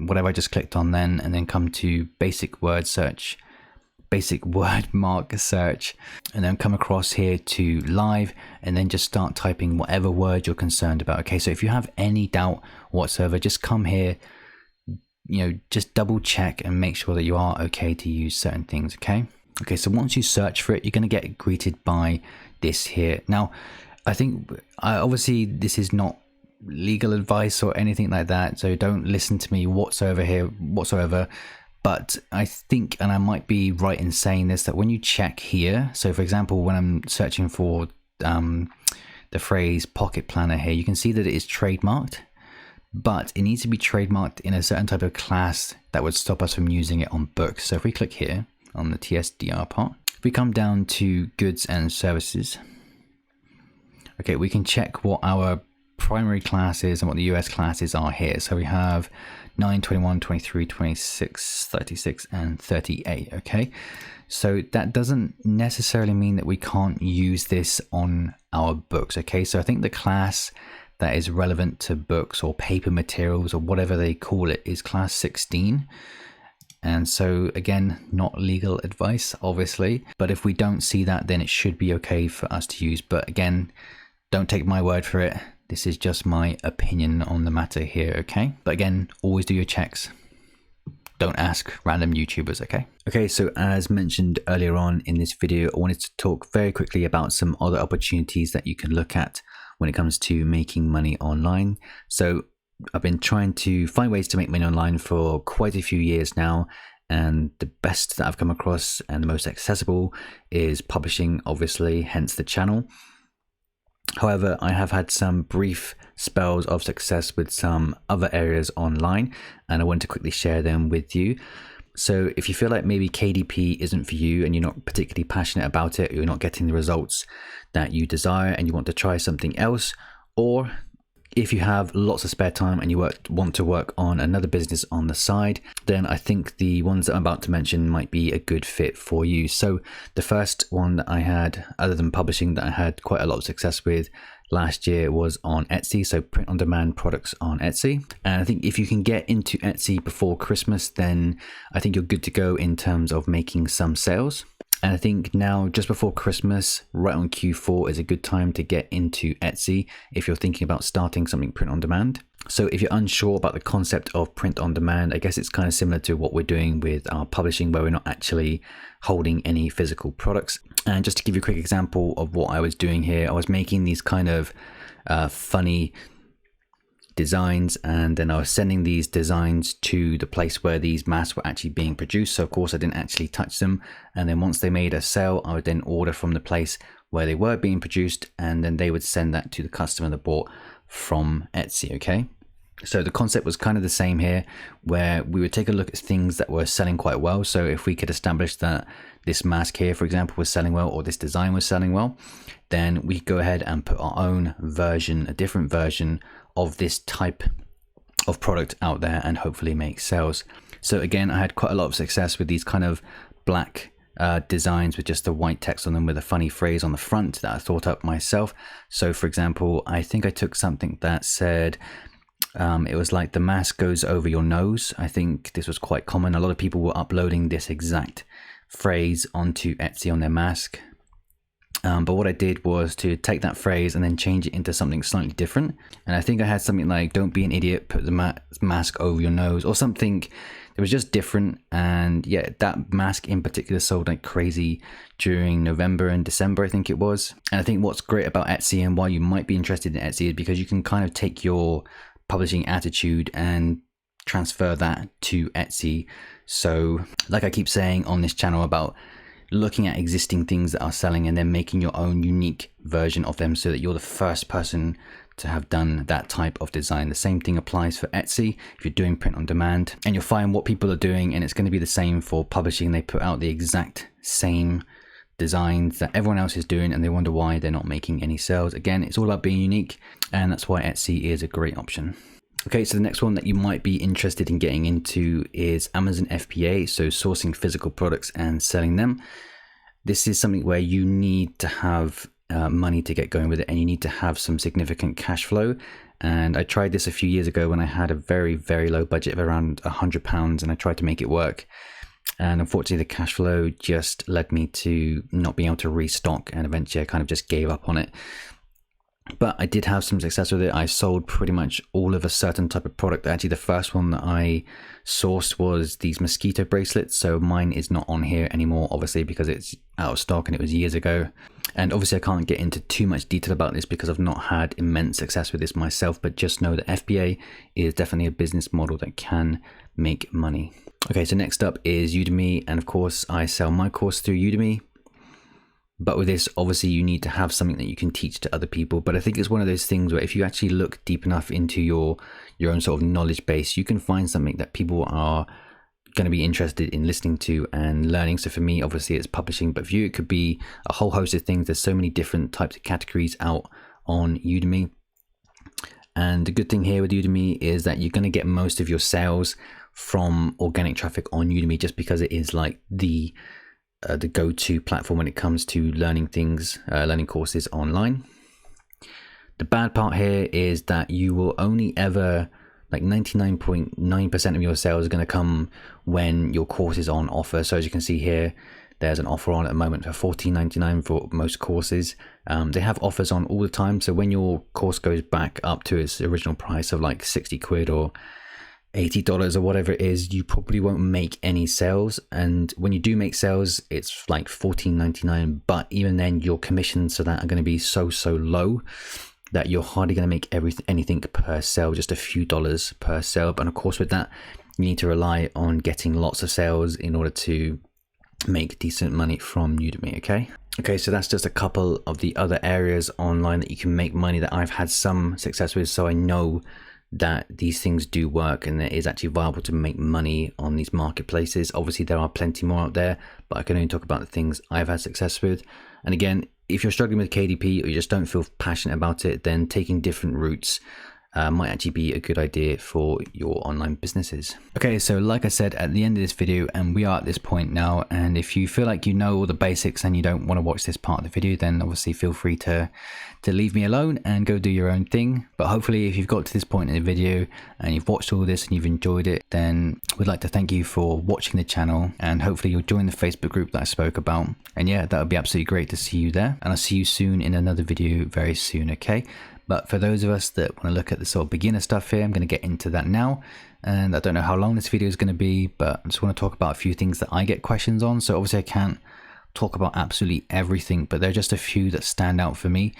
whatever I just clicked on then, and then come to basic word mark search, and then come across here to live, and then just start typing whatever word you're concerned about. Okay, so if you have any doubt whatsoever, just come here, just double check and make sure that you are okay to use certain things. Okay, so once you search for it, you're going to get greeted by this here. Now, I think obviously this is not legal advice or anything like that, so don't listen to me whatsoever. But I think, and I might be right in saying this, that when you check here, so for example, when I'm searching for the phrase pocket planner here, you can see that it is trademarked, but it needs to be trademarked in a certain type of class that would stop us from using it on books. So if we click here on the TSDR part, if we come down to goods and services, okay, we can check what our primary classes and what the US classes are here. So we have 9, 21, 23, 26, 36, and 38, okay? So that doesn't necessarily mean that we can't use this on our books. Okay, so I think the class that is relevant to books or paper materials or whatever they call it is class 16. And so again, not legal advice, obviously, but if we don't see that, then it should be okay for us to use. But again, don't take my word for it. This is just my opinion on the matter here, okay? But again, always do your checks. Don't ask random YouTubers, okay? Okay, so as mentioned earlier on in this video, I wanted to talk very quickly about some other opportunities that you can look at when it comes to making money online. So I've been trying to find ways to make money online for quite a few years now, and the best that I've come across and the most accessible is publishing, obviously, hence the channel. However, I have had some brief spells of success with some other areas online, and I want to quickly share them with you. So if you feel like maybe KDP isn't for you and you're not particularly passionate about it, or you're not getting the results that you desire and you want to try something else, or if you have lots of spare time and you want to work on another business on the side, then I think the ones that I'm about to mention might be a good fit for you. So the first one that I had, other than publishing, that I had quite a lot of success with last year was on Etsy, so print on demand products on Etsy. And I think if you can get into Etsy before Christmas, then I think you're good to go in terms of making some sales. And I think now, just before Christmas, right on Q4 is a good time to get into Etsy if you're thinking about starting something print on demand. So if you're unsure about the concept of print on demand, I guess it's kind of similar to what we're doing with our publishing, where we're not actually holding any physical products. And just to give you a quick example of what I was doing here, I was making these kind of funny designs, and then I was sending these designs to the place where these masks were actually being produced. So of course I didn't actually touch them, and then once they made a sale, I would then order from the place where they were being produced, and then they would send that to the customer that bought from Etsy. Okay, so the concept was kind of the same here, where we would take a look at things that were selling quite well. So if we could establish that this mask here, for example, was selling well, or this design was selling well, then we could go ahead and put our own version, a different version of this type of product out there, and hopefully make sales. So again, I had quite a lot of success with these kind of black designs with just the white text on them with a funny phrase on the front that I thought up myself. So for example, I think I took something that said, it was like the mask goes over your nose. I think this was quite common. A lot of people were uploading this exact phrase onto Etsy on their mask. But what I did was to take that phrase and then change it into something slightly different. And I think I had something like, don't be an idiot, put the mask over your nose, or something. It was just different. And yeah, that mask in particular sold like crazy during November and December, I think it was. And I think what's great about Etsy, and why you might be interested in Etsy, is because you can kind of take your publishing attitude and transfer that to Etsy. So like I keep saying on this channel about looking at existing things that are selling and then making your own unique version of them, so that you're the first person to have done that type of design. The same thing applies for Etsy if you're doing print on demand, and you'll find what people are doing, and it's going to be the same for publishing. They put out the exact same designs that everyone else is doing, and they wonder why they're not making any sales. Again, it's all about being unique, and that's why Etsy is a great option. Okay, so the next one that you might be interested in getting into is Amazon FBA, so sourcing physical products and selling them. This is something where you need to have money to get going with it, and you need to have some significant cash flow. And I tried this a few years ago when I had a very, very low budget of around £100, and I tried to make it work. And unfortunately, the cash flow just led me to not being able to restock, and eventually I kind of just gave up on it. But I did have some success with it. I sold pretty much all of a certain type of product. Actually, the first one that I sourced was these mosquito bracelets. So mine is not on here anymore, obviously, because it's out of stock and it was years ago. And obviously I can't get into too much detail about this because I've not had immense success with this myself, but just know that FBA is definitely a business model that can make money. Okay, so next up is Udemy. And of course I sell my course through Udemy. But with this, obviously, you need to have something that you can teach to other people. But I think it's one of those things where if you actually look deep enough into your own sort of knowledge base, you can find something that people are going to be interested in listening to and learning. So for me, obviously, it's publishing. But for you, it could be a whole host of things. There's so many different types of categories out on Udemy. And the good thing here with Udemy is that you're going to get most of your sales from organic traffic on Udemy, just because it is like the the go-to platform when it comes to learning things, learning courses online. The bad part here is that you will only ever, like 99.9% of your sales are going to come when your course is on offer. So as you can see here, there's an offer on at the moment for $14.99 for most courses. They have offers on all the time. So when your course goes back up to its original price of like 60 quid or $80 or whatever it is, you probably won't make any sales. And when you do make sales, it's like $14.99. But even then, your commissions for that are going to be so low that you're hardly going to make anything per sale, just a few dollars per sale. But of course, with that, you need to rely on getting lots of sales in order to make decent money from Udemy. Okay, so that's just a couple of the other areas online that you can make money that I've had some success with. So I know that these things do work and it is actually viable to make money on these marketplaces. Obviously, there are plenty more out there, but I can only talk about the things I've had success with. And again, if you're struggling with KDP or you just don't feel passionate about it, then taking different routes might actually be a good idea for your online businesses. Okay, so like I said at the end of this video, and we are at this point now, and if you feel like you know all the basics and you don't want to watch this part of the video, then obviously feel free to leave me alone and go do your own thing. But hopefully, if you've got to this point in the video and you've watched all this and you've enjoyed it, then we'd like to thank you for watching the channel, and hopefully you'll join the Facebook group that I spoke about. And yeah, that would be absolutely great to see you there, and I'll see you soon in another video very soon. Okay, but for those of us that want to look at the sort of beginner stuff here, I'm going to get into that now. And I don't know how long this video is going to be, but I just want to talk about a few things that I get questions on. So obviously I can't talk about absolutely everything, but there are just a few that stand out for me.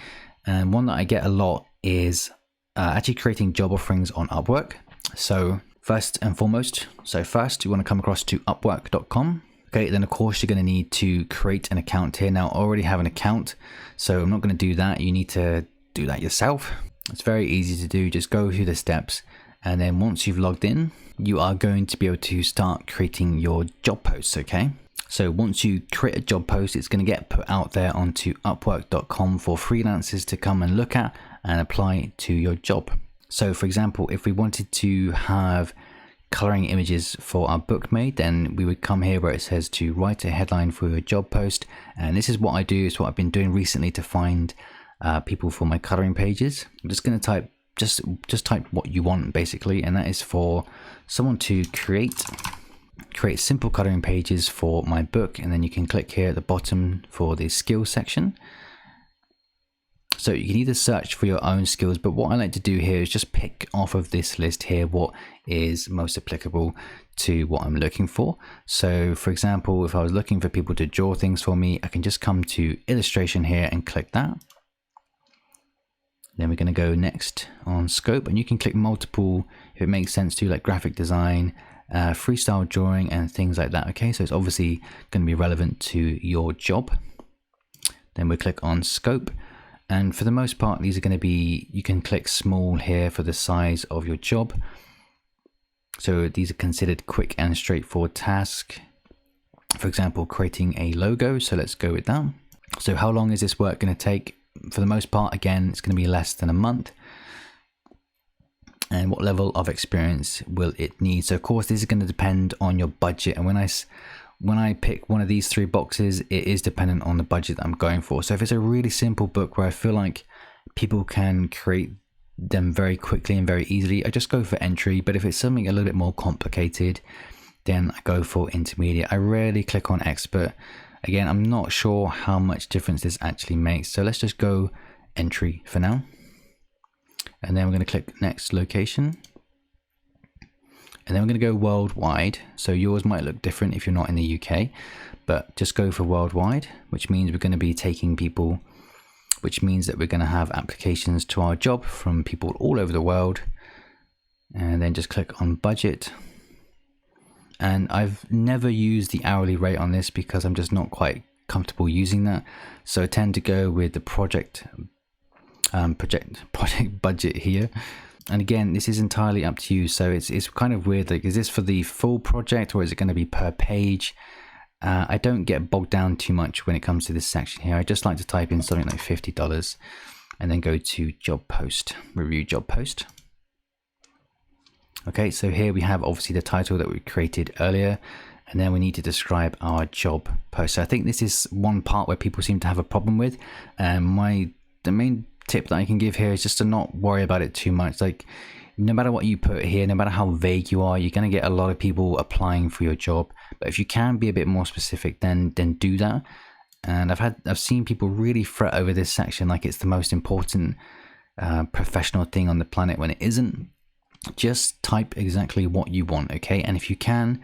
And one that I get a lot is actually creating job offerings on Upwork. So first and foremost, you want to come across to upwork.com. Okay, then of course you're going to need to create an account here. Now I already have an account, so I'm not going to do that. You need to do that yourself. It's very easy to do. Just go through the steps, and then once you've logged in, you are going to be able to start creating your job posts. Okay, so once you create a job post, it's going to get put out there onto upwork.com for freelancers to come and look at and apply to your job. So for example, if we wanted to have coloring images for our book made, then we would come here where it says to write a headline for your job post. And this is what I do. It's what I've been doing recently to find people for my coloring pages. I'm just going to type just type what you want basically, and that is for someone to create simple coloring pages for my book. And then you can click here at the bottom for the skills section. So you can either search for your own skills, but what I like to do here is just pick off of this list here what is most applicable to what I'm looking for. So for example, if I was looking for people to draw things for me, I can just come to illustration here and click that. Then we're going to go next on scope, and you can click multiple if it makes sense to, like graphic design, freestyle drawing and things like that. Okay, so it's obviously going to be relevant to your job. Then we click on scope, and for the most part these are going to be, you can click small here for the size of your job. So these are considered quick and straightforward tasks. For example, creating a logo. So let's go with that. So how long is this work going to take? For the most part, again, it's going to be less than a month. And what level of experience will it need? So of course this is going to depend on your budget, and when I pick one of these three boxes, it is dependent on the budget that I'm going for. So if it's a really simple book where I feel like people can create them very quickly and very easily, I just go for entry. But if it's something a little bit more complicated, then I go for intermediate. I rarely click on expert. Again, I'm not sure how much difference this actually makes. So let's just go entry for now. And then we're going to click next location. And then we're going to go worldwide. So yours might look different if you're not in the UK, but just go for worldwide, which means we're going to be taking people, which means that we're going to have applications to our job from people all over the world. And then just click on budget. And I've never used the hourly rate on this because I'm just not quite comfortable using that. So I tend to go with the project budget here. And again, this is entirely up to you. So it's kind of weird. Like, is this for the full project or is it going to be per page? I don't get bogged down too much when it comes to this section here. I just like to type in something like $50 and then go to job post, review job post. Okay, so here we have obviously the title that we created earlier, And then we need to describe our job post. So I think this is one part where people seem to have a problem with. And the main tip that I can give here is just to not worry about it too much. Like, no matter what you put here, no matter how vague you are, you're going to get a lot of people applying for your job. But if you can be a bit more specific, then do that. And I've seen people really fret over this section like it's the most important professional thing on the planet when it isn't. Just type exactly what you want, okay? And if you can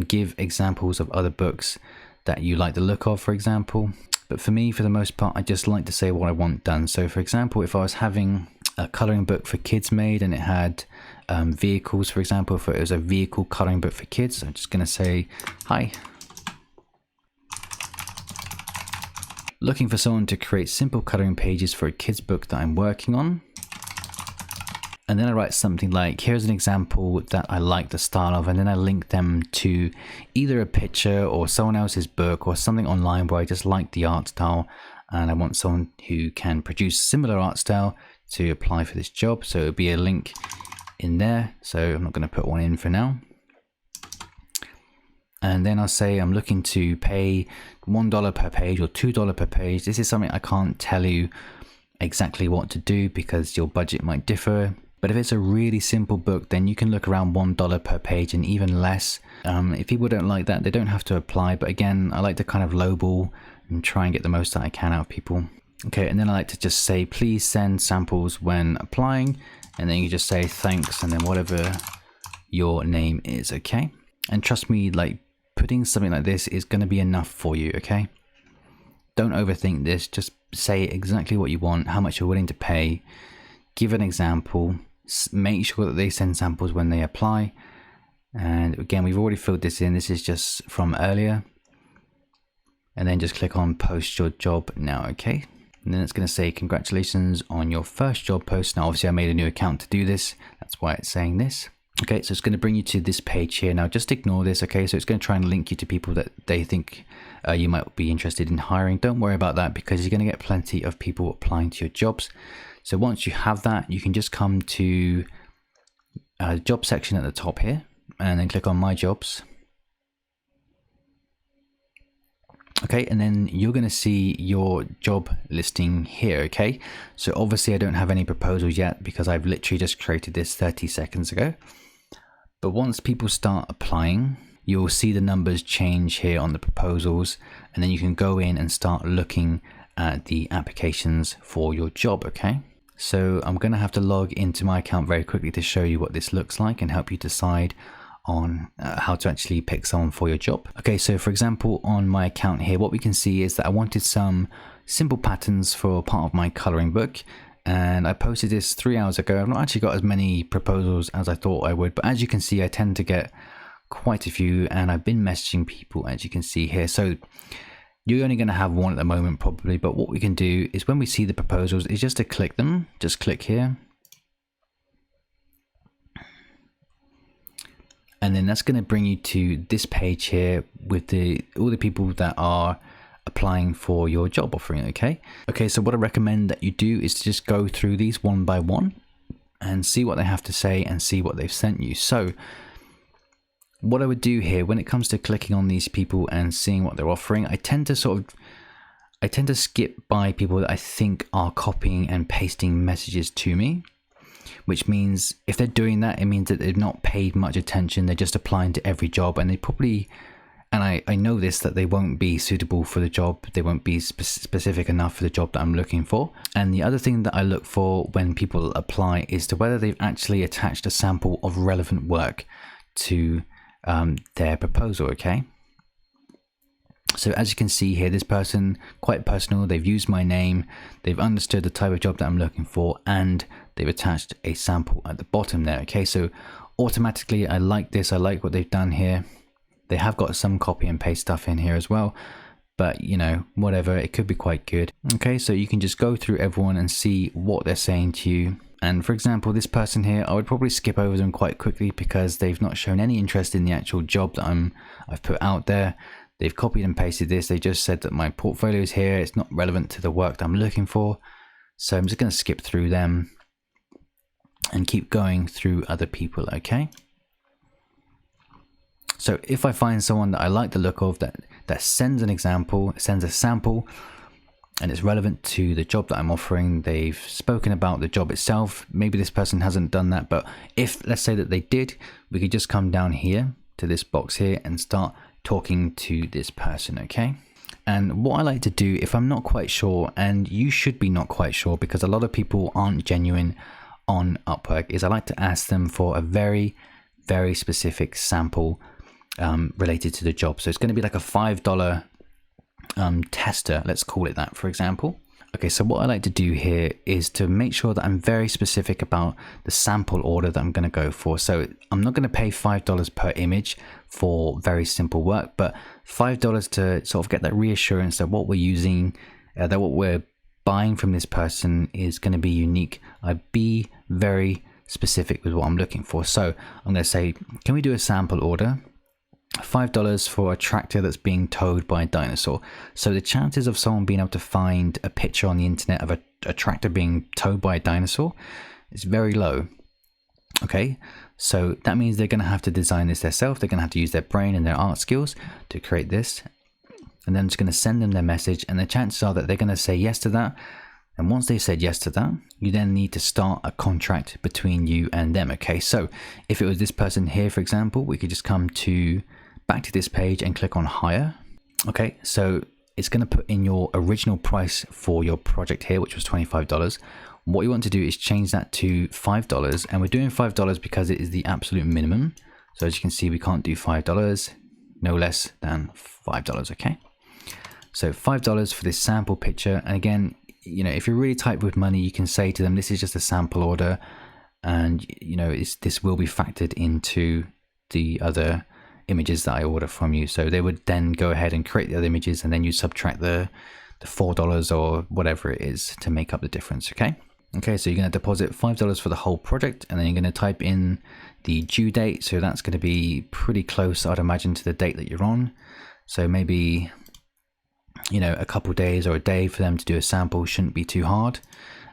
give examples of other books that you like the look of, for example. But for me, for the most part, I just like to say what I want done. So for example, if I was having a coloring book for kids made and it had vehicles, for example, if it was a vehicle coloring book for kids, I'm just going to say, hi. Looking for someone to create simple coloring pages for a kid's book that I'm working on. And then I write something like, here's an example that I like the style of, and then I link them to either a picture or someone else's book or something online where I just like the art style and I want someone who can produce similar art style to apply for this job. So it'll be a link in there. So I'm not going to put one in for now. And then I'll say I'm looking to pay $1 per page or $2 per page. This is something I can't tell you exactly what to do because your budget might differ. But if it's a really simple book, then you can look around $1 per page and even less. If people don't like that, they don't have to apply. But again, I like to kind of lowball and try and get the most that I can out of people. Okay, and then I like to just say, please send samples when applying. And then you just say thanks and then whatever your name is, okay? And trust me, like putting something like this is going to be enough for you, okay? Don't overthink this. Just say exactly what you want, how much you're willing to pay. Give an example, make sure that they send samples when they apply. And again, we've already filled this in. This is just from earlier. And then just click on post your job now, okay? And then it's going to say congratulations on your first job post. Now, obviously I made a new account to do this. That's why it's saying this. Okay, so it's going to bring you to this page here. Now just ignore this, okay? So it's going to try and link you to people that they think you might be interested in hiring. Don't worry about that because you're going to get plenty of people applying to your jobs. So once you have that, you can just come to a job section at the top here and then click on my jobs. Okay, and then you're going to see your job listing here, okay? So obviously I don't have any proposals yet because I've literally just created this 30 seconds ago. But once people start applying, you'll see the numbers change here on the proposals, and then you can go in and start looking at the applications for your job, okay? So I'm going to have to log into my account very quickly to show you what this looks like and help you decide on how to actually pick someone for your job. Okay, so for example, on my account here, what we can see is that I wanted some simple patterns for part of my coloring book. And I posted this 3 hours ago. I've not actually got as many proposals as I thought I would, but as you can see, I tend to get quite a few and I've been messaging people, as you can see here. So you're only going to have one at the moment probably, but what we can do is when we see the proposals is just to click them, just click here. And then that's going to bring you to this page here with all the people that are applying for your job offering, okay? Okay, so what I recommend that you do is to just go through these one by one and see what they have to say and see what they've sent you. So what I would do here when it comes to clicking on these people and seeing what they're offering, I tend to skip by people that I think are copying and pasting messages to me, which means if they're doing that, it means that they've not paid much attention. They're just applying to every job, and they probably, and I know this, that they won't be suitable for the job. They won't be specific enough for the job that I'm looking for. And the other thing that I look for when people apply is to whether they've actually attached a sample of relevant work to their proposal, okay? So as you can see here, this person, quite personal, they've used my name, they've understood the type of job that I'm looking for, and they've attached a sample at the bottom there, okay? So automatically, I like this, I like what they've done here. They have got some copy and paste stuff in here as well, but you know, whatever, it could be quite good. Okay, so you can just go through everyone and see what they're saying to you. And for example, this person here, I would probably skip over them quite quickly because they've not shown any interest in the actual job that I've put out there. They've copied and pasted this. They just said that my portfolio is here. It's not relevant to the work that I'm looking for. So I'm just going to skip through them and keep going through other people, okay? So if I find someone that I like the look of, that sends an example, sends a sample, and it's relevant to the job that I'm offering, they've spoken about the job itself. Maybe this person hasn't done that, but if, let's say that they did, we could just come down here to this box here and start talking to this person, okay? And what I like to do, if I'm not quite sure, and you should be not quite sure because a lot of people aren't genuine on Upwork, is I like to ask them for a very, very specific sample related to the job. So it's going to be like a $5 tester, let's call it that, for example. Okay, so what I like to do here is to make sure that I'm very specific about the sample order that I'm going to go for. So I'm not going to pay $5 per image for very simple work, but $5 to sort of get that reassurance that what we're using, that what we're buying from this person is going to be unique. I'd be very specific with what I'm looking for. So I'm going to say, can we do a sample order? $5 for a tractor that's being towed by a dinosaur. So the chances of someone being able to find a picture on the internet of a tractor being towed by a dinosaur is very low. Okay, so that means they're going to have to design this themselves. They're going to have to use their brain and their art skills to create this. And then I'm just going to send them their message, and the chances are that they're going to say yes to that. And once they said yes to that, you then need to start a contract between you and them. Okay, so if it was this person here, for example, we could just come back to this page and click on hire. Okay, so it's going to put in your original price for your project here, which was $25. What you want to do is change that to $5, and we're doing $5 because it is the absolute minimum. So as you can see, we can't do $5, no less than $5. Okay, so $5 for this sample picture. And again, you know, if you're really tight with money, you can say to them, this is just a sample order, and you know, this will be factored into the other images that I order from you. So they would then go ahead and create the other images, and then you subtract the $4 or whatever it is to make up the difference. Okay, so you're going to deposit $5 for the whole project, and then you're going to type in the due date. So that's going to be pretty close, I'd imagine, to the date that you're on. So maybe, you know, a couple days or a day for them to do a sample shouldn't be too hard.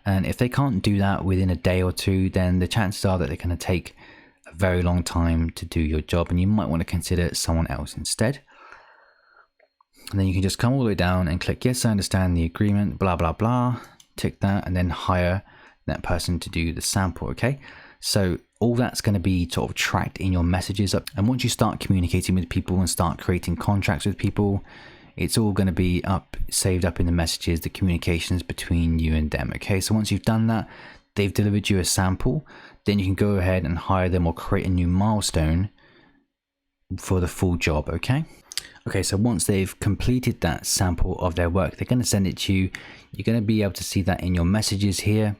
And if they can't do that within a day or two, then the chances are that they're going to take a very long time to do your job, and you might want to consider someone else instead. And then you can just come all the way down and click yes, I understand the agreement, blah blah blah, tick that, and then hire that person to do the sample. Okay, so all that's going to be sort of tracked in your messages up, and once you start communicating with people and start creating contracts with people, it's all going to be saved up in the messages, the communications between you and them. Okay, so once you've done that, they've delivered you a sample, then you can go ahead and hire them or create a new milestone for the full job. Okay, so once they've completed that sample of their work, they're going to send it to you. You're going to be able to see that in your messages here.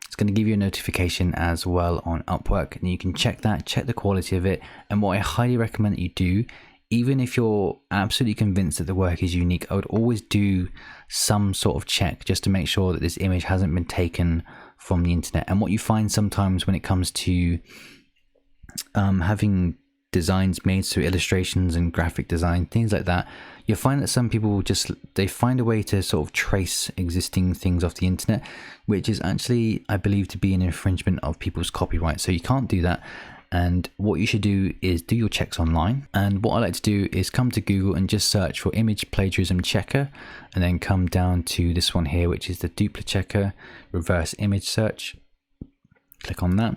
It's going to give you a notification as well on Upwork, and you can check that, check the quality of it. And what I highly recommend that you do, even if you're absolutely convinced that the work is unique, I would always do some sort of check just to make sure that this image hasn't been taken from the internet. And what you find sometimes when it comes to having designs made, so illustrations and graphic design, things like that, you'll find that some people they find a way to sort of trace existing things off the internet, which is actually, I believe, to be an infringement of people's copyright. So you can't do that. And what you should do is do your checks online. And what I like to do is come to Google and just search for image plagiarism checker, and then come down to this one here, which is the duplicate checker reverse image search. Click on that.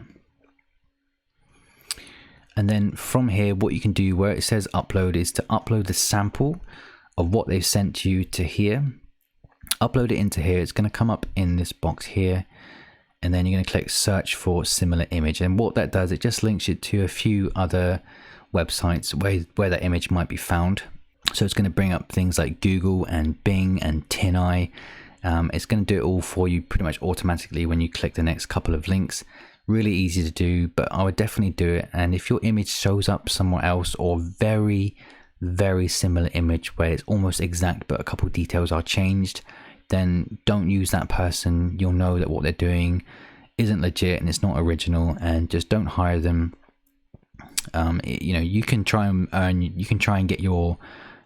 And then from here, what you can do where it says upload is to upload the sample of what they've sent you to here. Upload it into here. It's going to come up in this box here. And then you're going to click search for similar image. And what that does, it just links it to a few other websites where that image might be found. So it's going to bring up things like Google and Bing and TinEye. It's going to do it all for you pretty much automatically when you click the next couple of links. Really easy to do, but I would definitely do it. And if your image shows up somewhere else, or very, very similar image where it's almost exact but a couple of details are changed, then don't use that person. You'll know that what they're doing isn't legit and it's not original, and just don't hire them. You know, you can try and get your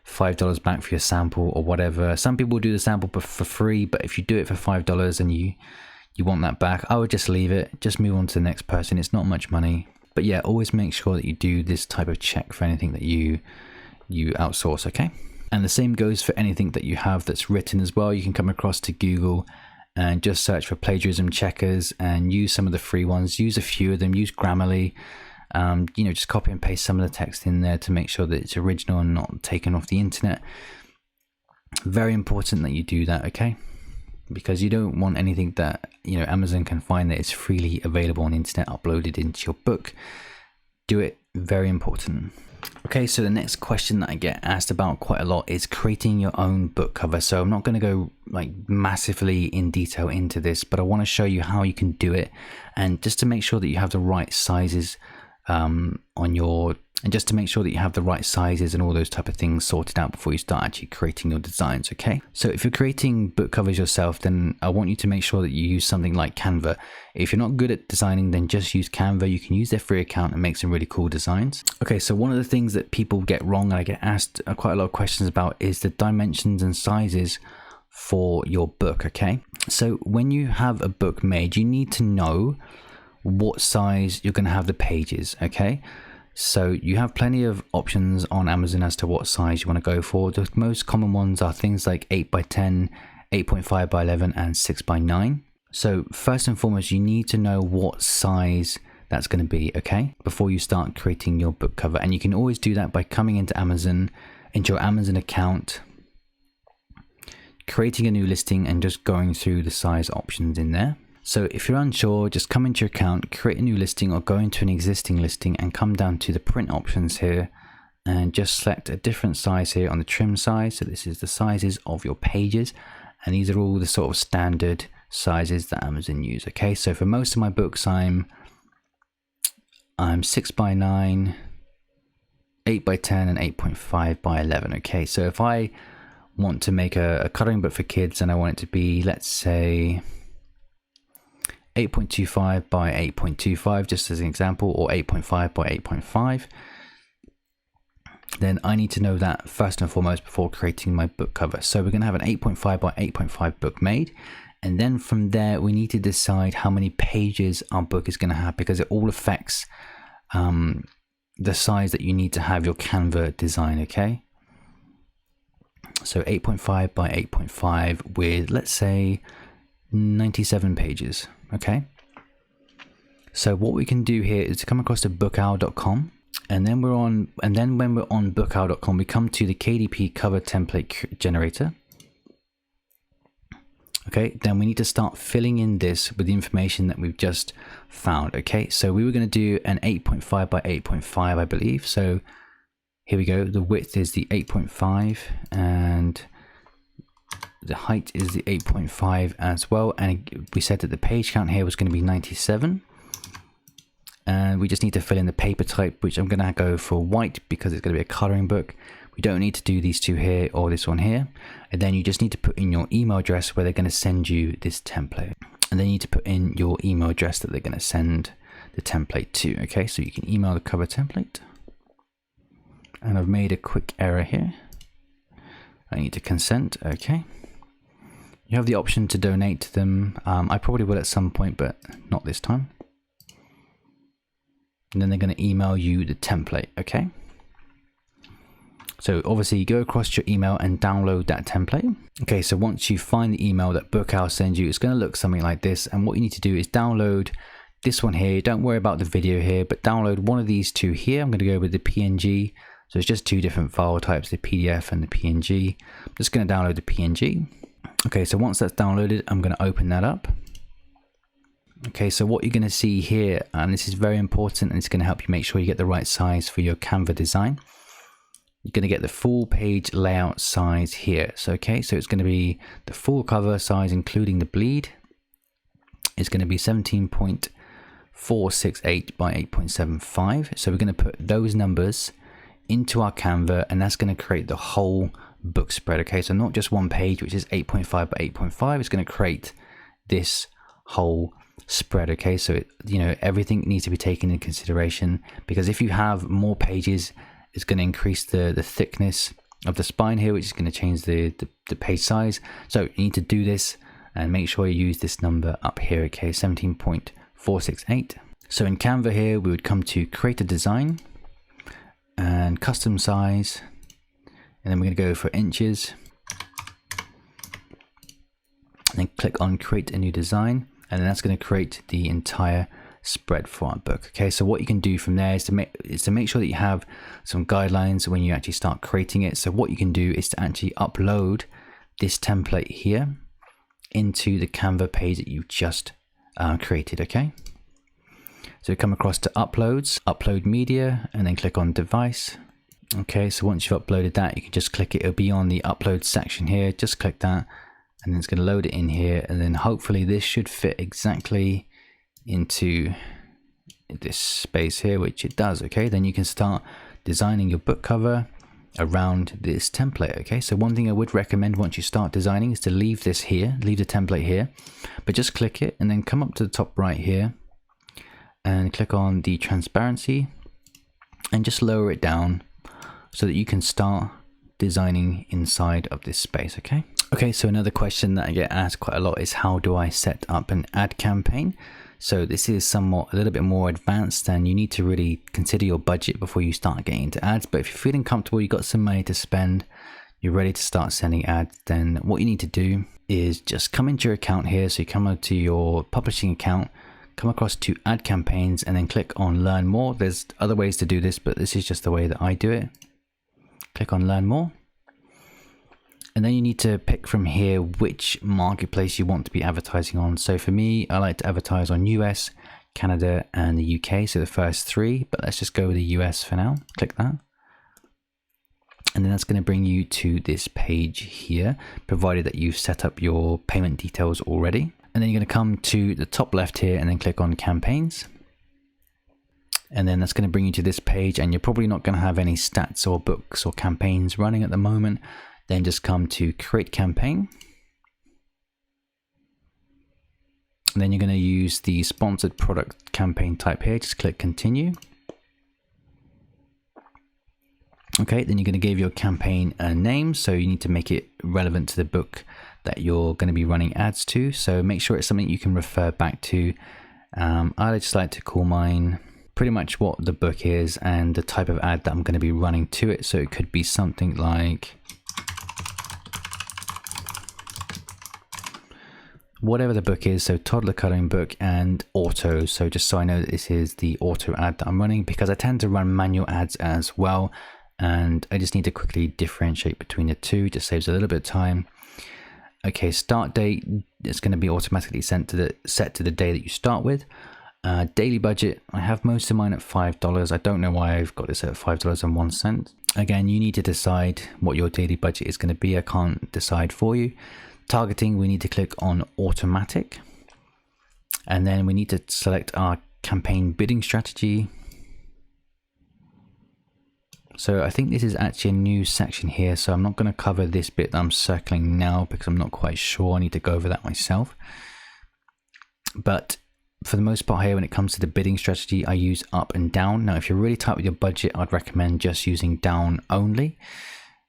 $5 back for your sample or whatever. Some people do the sample for free, but if you do it for $5 and you want that back, I would just leave it, just move on to the next person. It's not much money. But yeah, always make sure that you do this type of check for anything that you outsource, okay? And the same goes for anything that you have that's written as well. You can come across to Google and just search for plagiarism checkers and use some of the free ones. Use a few of them, use Grammarly. Just copy and paste some of the text in there to make sure that it's original and not taken off the internet. Very important that you do that, okay? Because you don't want anything that, Amazon can find that is freely available on the internet uploaded into your book. Do it. Very important. Okay, so the next question that I get asked about quite a lot is creating your own book cover. So I'm not going to go like massively in detail into this, but I want to show you how you can do it, and just to make sure that you have the right sizes and just to make sure that you have the right sizes and all those type of things sorted out before you start actually creating your designs. Okay, so if you're creating book covers yourself, then I want you to make sure that you use something like Canva. If you're not good at designing, then just use Canva. You can use their free account and make some really cool designs. Okay, so one of the things that people get wrong, and I get asked quite a lot of questions about, is the dimensions and sizes for your book. Okay, so when you have a book made, you need to know what size you're going to have the pages. Okay, so you have plenty of options on Amazon as to what size you want to go for. The most common ones are things like 8x10, 8.5x11, and 6x9. So first and foremost, you need to know what size that's going to be, okay, before you start creating your book cover. And you can always do that by coming into Amazon, into your Amazon account, creating a new listing, and just going through the size options in there. So if you're unsure, just come into your account, create a new listing, or go into an existing listing and come down to the print options here and just select a different size here on the trim size. So this is the sizes of your pages, and these are all the sort of standard sizes that Amazon use. Okay, so for most of my books, I'm 6x9, 8x10, and 8.5x11. Okay, so if I want to make a coloring book for kids and I want it to be, let's say, 8.25 by 8.25, just as an example, or 8.5 by 8.5, then I need to know that first and foremost before creating my book cover. So we're going to have an 8.5 by 8.5 book made, and then from there we need to decide how many pages our book is going to have, because it all affects the size that you need to have your Canva design. Okay, so 8.5 by 8.5 with, let's say, 97 pages. Okay, so what we can do here is to come across to bookowl.com, and then when we're on bookowl.com, we come to the KDP cover template generator. Okay, then we need to start filling in this with the information that we've just found. Okay, so we were going to do an 8.5 by 8.5, I believe. So here we go. The width is the 8.5 and the height is the 8.5 as well, and we said that the page count here was going to be 97, and we just need to fill in the paper type, which I'm going to go for white because it's going to be a coloring book. We don't need to do these two here or this one here, and then you just need to put in your email address where they're going to send you this template, and then you need to put in your email address that they're going to send the template to. Okay, so you can email the cover template, and I've made a quick error here. I need to consent. Okay, you have the option to donate to them. I probably will at some point, but not this time. And then they're going to email you the template. Okay, so obviously you go across to your email and download that template. Okay, so once you find the email that Bookowl sends you, it's going to look something like this, and what you need to do is download this one here. Don't worry about the video here, but download one of these two here. I'm going to go with the PNG. So it's just two different file types, the PDF and the PNG. I'm just going to download the PNG. Okay, so once that's downloaded, I'm going to open that up. Okay, so what you're going to see here, and this is very important, and it's going to help you make sure you get the right size for your Canva design. You're going to get the full page layout size here. So, okay, so it's going to be the full cover size, including the bleed. It's going to be 17.468 by 8.75. So we're going to put those numbers into our Canva, and that's going to create the whole book spread. Okay, so not just one page, which is 8.5 by 8.5. It's going to create this whole spread. Okay, so everything needs to be taken into consideration, because if you have more pages, it's going to increase the thickness of the spine here, which is going to change the page size. So you need to do this and make sure you use this number up here. Okay, 17.468. So in Canva here, we would come to create a design and custom size. And then we're going to go for inches. And then click on create a new design. And then that's going to create the entire spread for our book. Okay, so what you can do from there is to make sure that you have some guidelines when you actually start creating it. So what you can do is to actually upload this template here into the Canva page that you've just created. Okay, so come across to uploads, upload media, and then click on device. Okay, so once you've uploaded that, you can just click it. It'll be on the upload section here. Just click that, and then it's going to load it in here, and then hopefully this should fit exactly into this space here, which it does. Okay, then you can start designing your book cover around this template. Okay, so one thing I would recommend once you start designing is to leave this here, leave the template here, but just click it and then come up to the top right here and click on the transparency and just lower it down so that you can start designing inside of this space. Okay, so another question that I get asked quite a lot is, how do I set up an ad campaign? So this is somewhat a little bit more advanced, and you need to really consider your budget before you start getting into ads. But if you're feeling comfortable, you've got some money to spend, you're ready to start sending ads, then what you need to do is just come into your account here. So you come up to your publishing account, come across to ad campaigns, and then click on learn more. There's other ways to do this, but this is just the way that I do it. Click on learn more. And then you need to pick from here which marketplace you want to be advertising on. So for me, I like to advertise on US, Canada, and the UK. So the first three, but let's just go with the US for now. Click that. And then that's going to bring you to this page here, provided that you've set up your payment details already. And then you're going to come to the top left here and then click on campaigns. And then that's going to bring you to this page, and you're probably not going to have any stats or books or campaigns running at the moment. Then just come to create campaign. And then you're going to use the sponsored product campaign type here. Just click continue. Okay, then you're going to give your campaign a name. So you need to make it relevant to the book that you're going to be running ads to. So make sure it's something you can refer back to. I just like to call mine pretty much what the book is and the type of ad that I'm going to be running to it. So it could be something like whatever the book is, so toddler coloring book and auto. So just so I know that this is the auto ad that I'm running, because I tend to run manual ads as well, and I just need to quickly differentiate between the two. Just saves a little bit of time. Okay, start date, it's going to be automatically set to the day that you start with. Daily budget, I have most of mine at $5. I don't know why I've got this at $5.01. Again, you need to decide what your daily budget is going to be. I can't decide for you. Targeting, we need to click on automatic, and then we need to select our campaign bidding strategy. So I think this is actually a new section here, so I'm not going to cover this bit that I'm circling now because I'm not quite sure. I need to go over that myself. But for the most part here, when it comes to the bidding strategy, I use up and down. Now, if you're really tight with your budget, I'd recommend just using down only.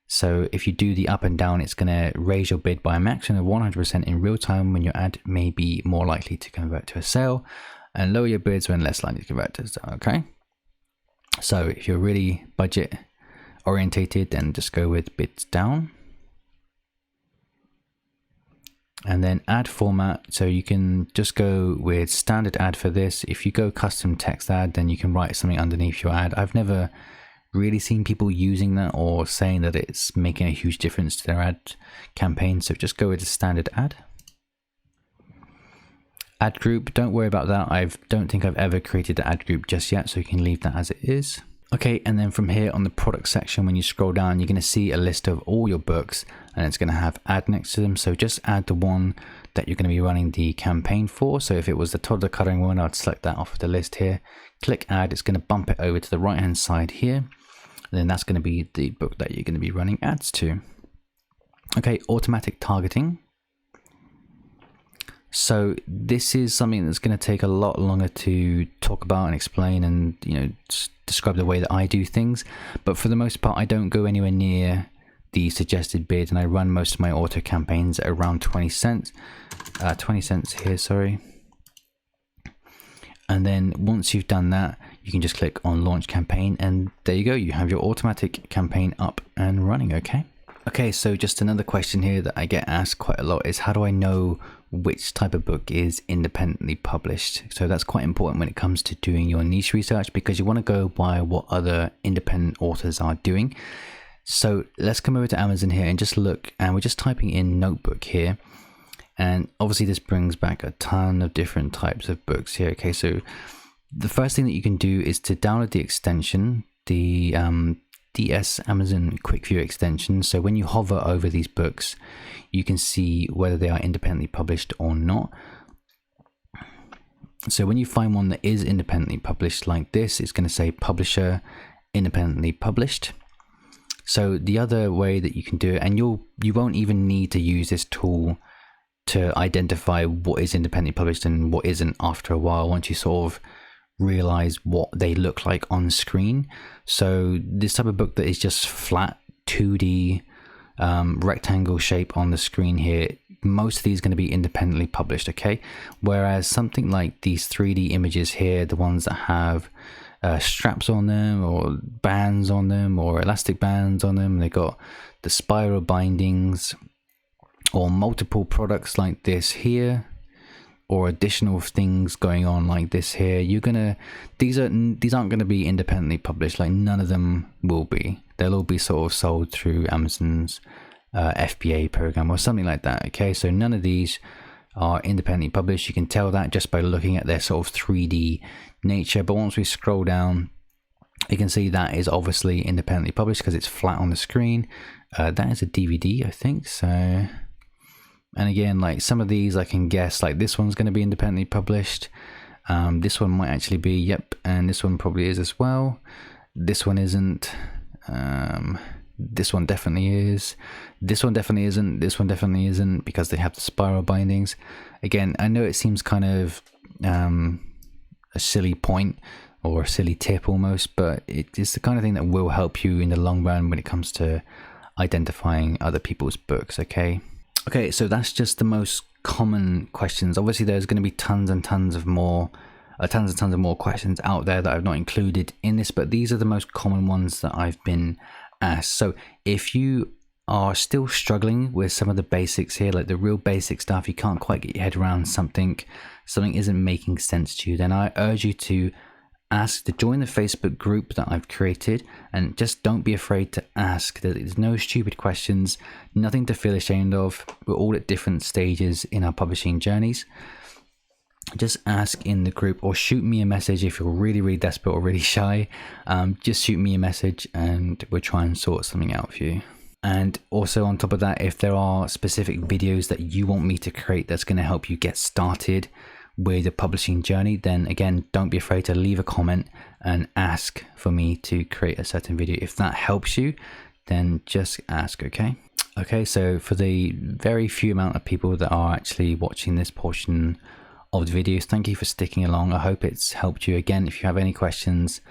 So if you do the up and down, it's going to raise your bid by a maximum of 100% in real time when your ad may be more likely to convert to a sale, and lower your bids when less likely to convert to a sale. Okay. So if you're really budget orientated, then just go with bids down. And then ad format, so you can just go with standard ad for this. If you go custom text ad, then you can write something underneath your ad. I've never really seen people using that or saying that it's making a huge difference to their ad campaign, so just go with the standard ad. Ad group, don't worry about that. I don't think I've ever created an ad group just yet, so you can leave that as it is. Okay, and then from here on the product section, when you scroll down, you're going to see a list of all your books, and it's going to have ad next to them. So just add the one that you're going to be running the campaign for. So if it was the toddler coloring one, I'd select that off of the list here. Click add, it's going to bump it over to the right hand side here. And then that's going to be the book that you're going to be running ads to. Okay, automatic targeting. So this is something that's going to take a lot longer to talk about and explain and, you know, describe the way that I do things. But for the most part, I don't go anywhere near the suggested bid, and I run most of my auto campaigns at around 20 cents. 20 cents here, sorry. And then once you've done that, you can just click on launch campaign, and there you go. You have your automatic campaign up and running. Okay, so just another question here that I get asked quite a lot is, how do I know which type of book is independently published? So that's quite important when it comes to doing your niche research, because you want to go by what other independent authors are doing. So let's come over to Amazon here and just look, and we're just typing in notebook here. And obviously this brings back a ton of different types of books here. Okay, so the first thing that you can do is to download the extension, the DS Amazon Quick View extension. So when you hover over these books, you can see whether they are independently published or not. So when you find one that is independently published like this, it's going to say publisher independently published. So the other way that you can do it, and you won't even need to use this tool to identify what is independently published and what isn't after a while, once you sort of realize what they look like on screen. So this type of book that is just flat 2D rectangle shape on the screen here, most of these are going to be independently published, okay? Whereas something like these 3D images here, the ones that have straps on them or bands on them or elastic bands on them, they got the spiral bindings, or multiple products like this here, or additional things going on like this here, these aren't going to be independently published. Like, none of them will be. They'll all be sort of sold through Amazon's FBA program or something like that. Okay, so none of these are independently published. You can tell that just by looking at their sort of 3D nature. But once we scroll down, you can see that is obviously independently published because it's flat on the screen. That is a DVD, I think. So, and again, like some of these I can guess, like this one's going to be independently published. This one might actually be, yep, and this one probably is as well. This one isn't. This one definitely is. This one definitely isn't. This one definitely isn't, because they have the spiral bindings. Again, I know it seems kind of a silly point or a silly tip almost, but it's the kind of thing that will help you in the long run when it comes to identifying other people's books. Okay, so that's just the most common questions. Obviously, there's going to be tons and tons of more questions out there that I've not included in this, but these are the most common ones that I've been asked. So if you are still struggling with some of the basics here, like the real basic stuff, you can't quite get your head around something isn't making sense to you, then I urge you to join the Facebook group that I've created, and just don't be afraid to ask. There's no stupid questions, nothing to feel ashamed of. We're all at different stages in our publishing journeys. Just ask in the group, or shoot me a message if you're really, really desperate or really shy. Just shoot me a message and we'll try and sort something out for you. And also on top of that, if there are specific videos that you want me to create that's going to help you get started with your publishing journey, then again, don't be afraid to leave a comment and ask for me to create a certain video. If that helps you, then just ask. Okay, so for the very few amount of people that are actually watching this portion of the videos, thank you for sticking along. I hope it's helped you. Again, if you have any questions,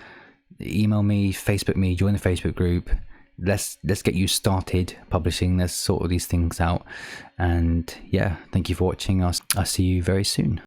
email me, Facebook me, join the Facebook group. Let's get you started publishing. Let's sort all these things out. And yeah, thank you for watching. I'll see you very soon.